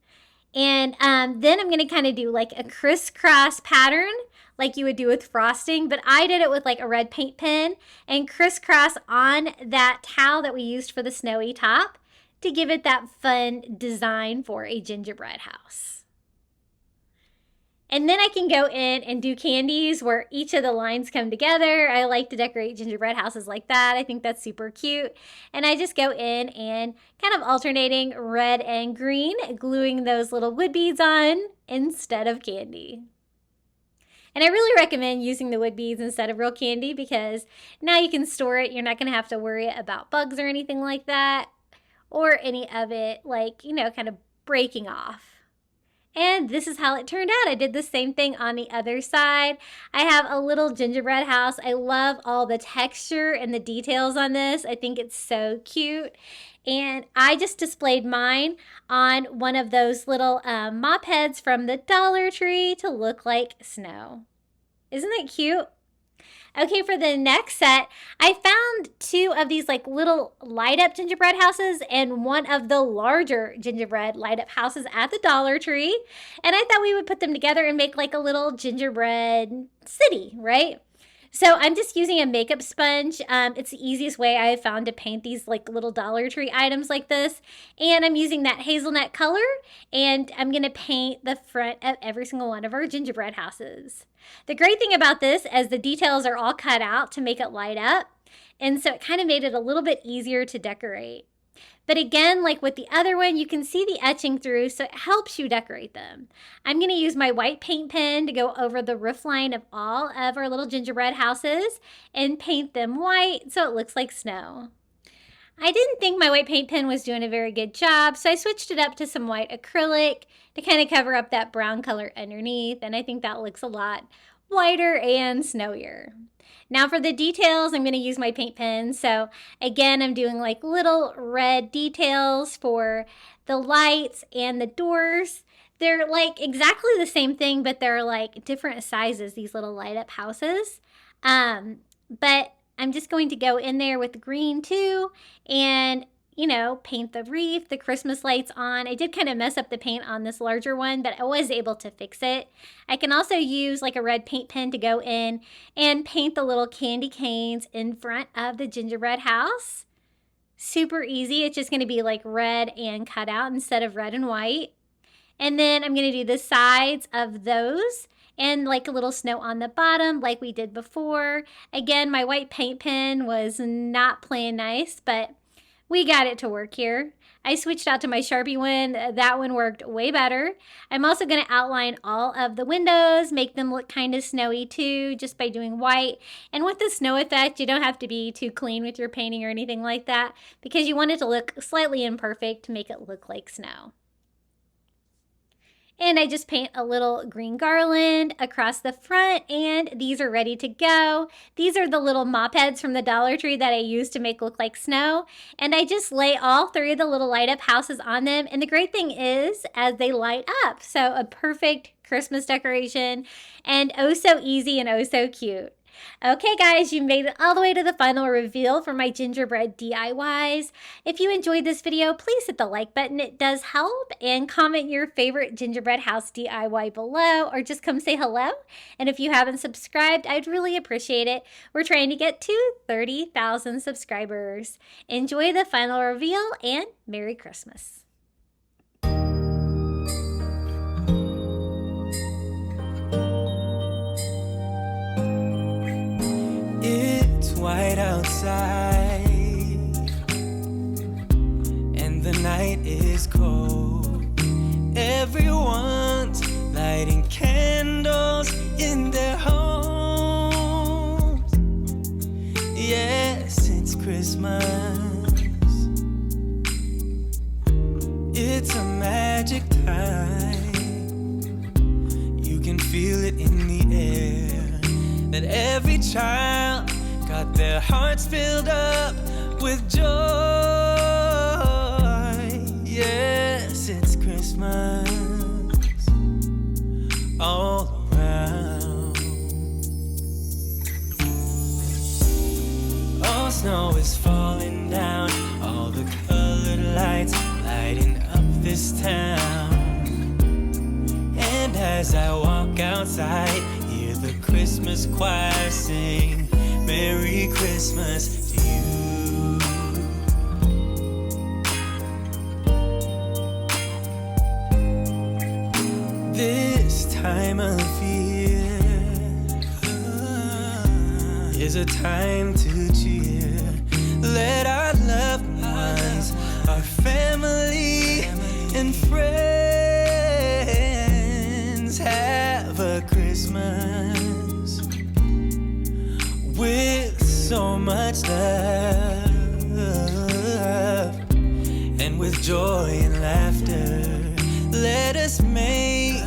And then I'm going to kind of do like a crisscross pattern like you would do with frosting, but I did it with like a red paint pen and crisscross on that towel that we used for the snowy top to give it that fun design for a gingerbread house. And then I can go in and do candies where each of the lines come together. I like to decorate gingerbread houses like that. I think that's super cute. And I just go in and kind of alternating red and green, gluing those little wood beads on instead of candy. And I really recommend using the wood beads instead of real candy, because now you can store it. You're not going to have to worry about bugs or anything like that, or any of it like, you know, kind of breaking off. And this is how it turned out. I did the same thing on the other side. I have a little gingerbread house. I love all the texture and the details on this. I think it's so cute. And I just displayed mine on one of those little mop heads from the Dollar Tree to look like snow. Isn't that cute? Okay, for the next set, I found two of these like little light up gingerbread houses and one of the larger gingerbread light up houses at the Dollar Tree. And I thought we would put them together and make like a little gingerbread city, right? So I'm just using a makeup sponge. It's the easiest way I have found to paint these like little Dollar Tree items like this. And I'm using that hazelnut color, and I'm gonna paint the front of every single one of our gingerbread houses. The great thing about this is the details are all cut out to make it light up. And so it kind of made it a little bit easier to decorate. But again, like with the other one, you can see the etching through, so it helps you decorate them. I'm going to use my white paint pen to go over the roof line of all of our little gingerbread houses and paint them white so it looks like snow. I didn't think my white paint pen was doing a very good job, so I switched it up to some white acrylic to kind of cover up that brown color underneath, and I think that looks a lot whiter and snowier. Now for the details, I'm going to use my paint pen. So again, I'm doing like little red details for the lights and the doors. They're like exactly the same thing, but they're like different sizes, these little light up houses. But I'm just going to go in there with green too, and paint the wreath, the Christmas lights on. I did kind of mess up the paint on this larger one, but I was able to fix it. I can also use like a red paint pen to go in and paint the little candy canes in front of the gingerbread house. Super easy. It's just going to be like red and cut out instead of red and white. And then I'm going to do the sides of those and like a little snow on the bottom like we did before. Again, my white paint pen was not playing nice, but we got it to work here. I switched out to my Sharpie one. That one worked way better. I'm also going to outline all of the windows, make them look kind of snowy too, just by doing white. And with the snow effect, you don't have to be too clean with your painting or anything like that, because you want it to look slightly imperfect to make it look like snow. And I just paint a little green garland across the front, and these are ready to go. These are the little mop heads from the Dollar Tree that I use to make look like snow. And I just lay all three of the little light up houses on them. And the great thing is, as they light up, so a perfect Christmas decoration, and oh so easy and oh so cute. Okay guys, you made it all the way to the final reveal for my gingerbread DIYs. If you enjoyed this video, please hit the like button. It does help. And comment your favorite gingerbread house DIY below, or just come say hello. And if you haven't subscribed, I'd really appreciate it. We're trying to get to 30,000 subscribers. Enjoy the final reveal, and Merry Christmas. White outside, and the night is cold. Everyone's lighting candles in their homes. Yes, it's Christmas. It's a magic time. You can feel it in the air, that every child got their hearts filled up with joy. Yes, it's Christmas all around. All snow is falling down, all the colored lights lighting up this town. And as I walk outside, hear the Christmas choir sing, Merry Christmas to you. This time of year is a time to cheer. Let our loved ones, our family and friends have a Christmas with so much love, and with joy and laughter. Let us make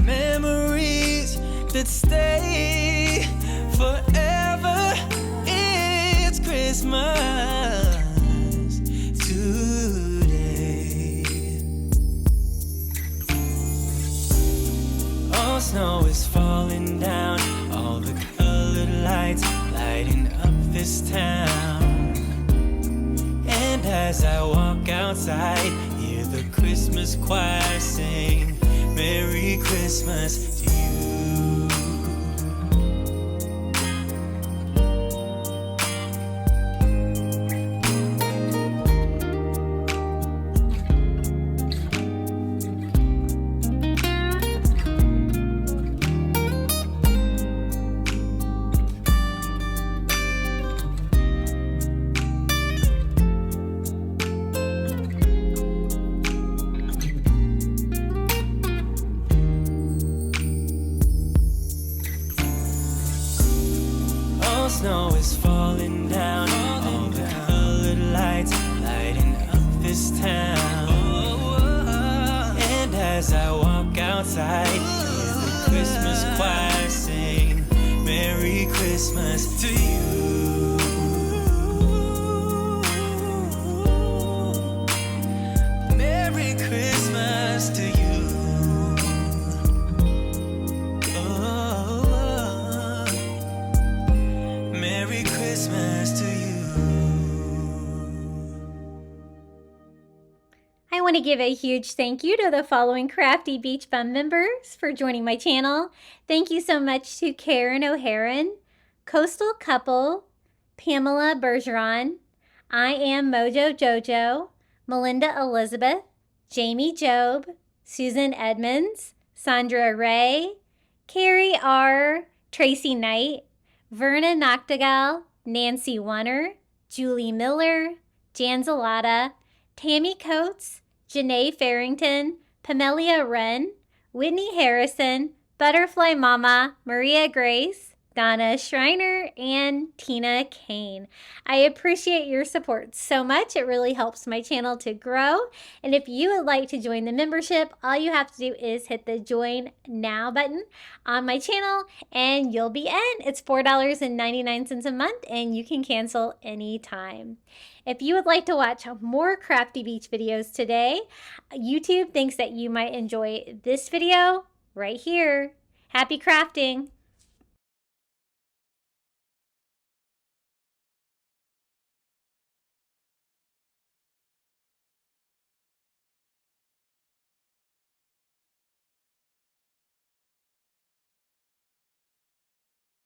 memories that stay forever. It's Christmas today. All snow is falling down, all the lights lighting up this town. And as I walk outside, hear the Christmas choir sing, Merry Christmas to you. snow is falling down. All the colored lights lighting up this town. And as I walk outside, hear the Christmas choir sing, Merry Christmas to you. Merry Christmas to you. Merry Christmas to you. I want to give a huge thank you to the following Crafty Beach Bum members for joining my channel. Thank you so much to Karen O'Haron, Coastal Couple, Pamela Bergeron, I Am Mojo Jojo, Melinda Elizabeth, Jamie Job, Susan Edmonds, Sandra Ray, Carrie R., Tracy Knight, Verna Noctegal, Nancy Wunner, Julie Miller, Jan Zalata, Tammy Coates, Janae Farrington, Pamelia Wren, Whitney Harrison, Butterfly Mama, Maria Grace, Donna Schreiner, and Tina Kane. I appreciate your support so much. It really helps my channel to grow. And if you would like to join the membership, all you have to do is hit the Join Now button on my channel and you'll be in. It's $4.99 a month and you can cancel anytime. If you would like to watch more Crafty Beach videos today, YouTube thinks that you might enjoy this video right here. Happy crafting!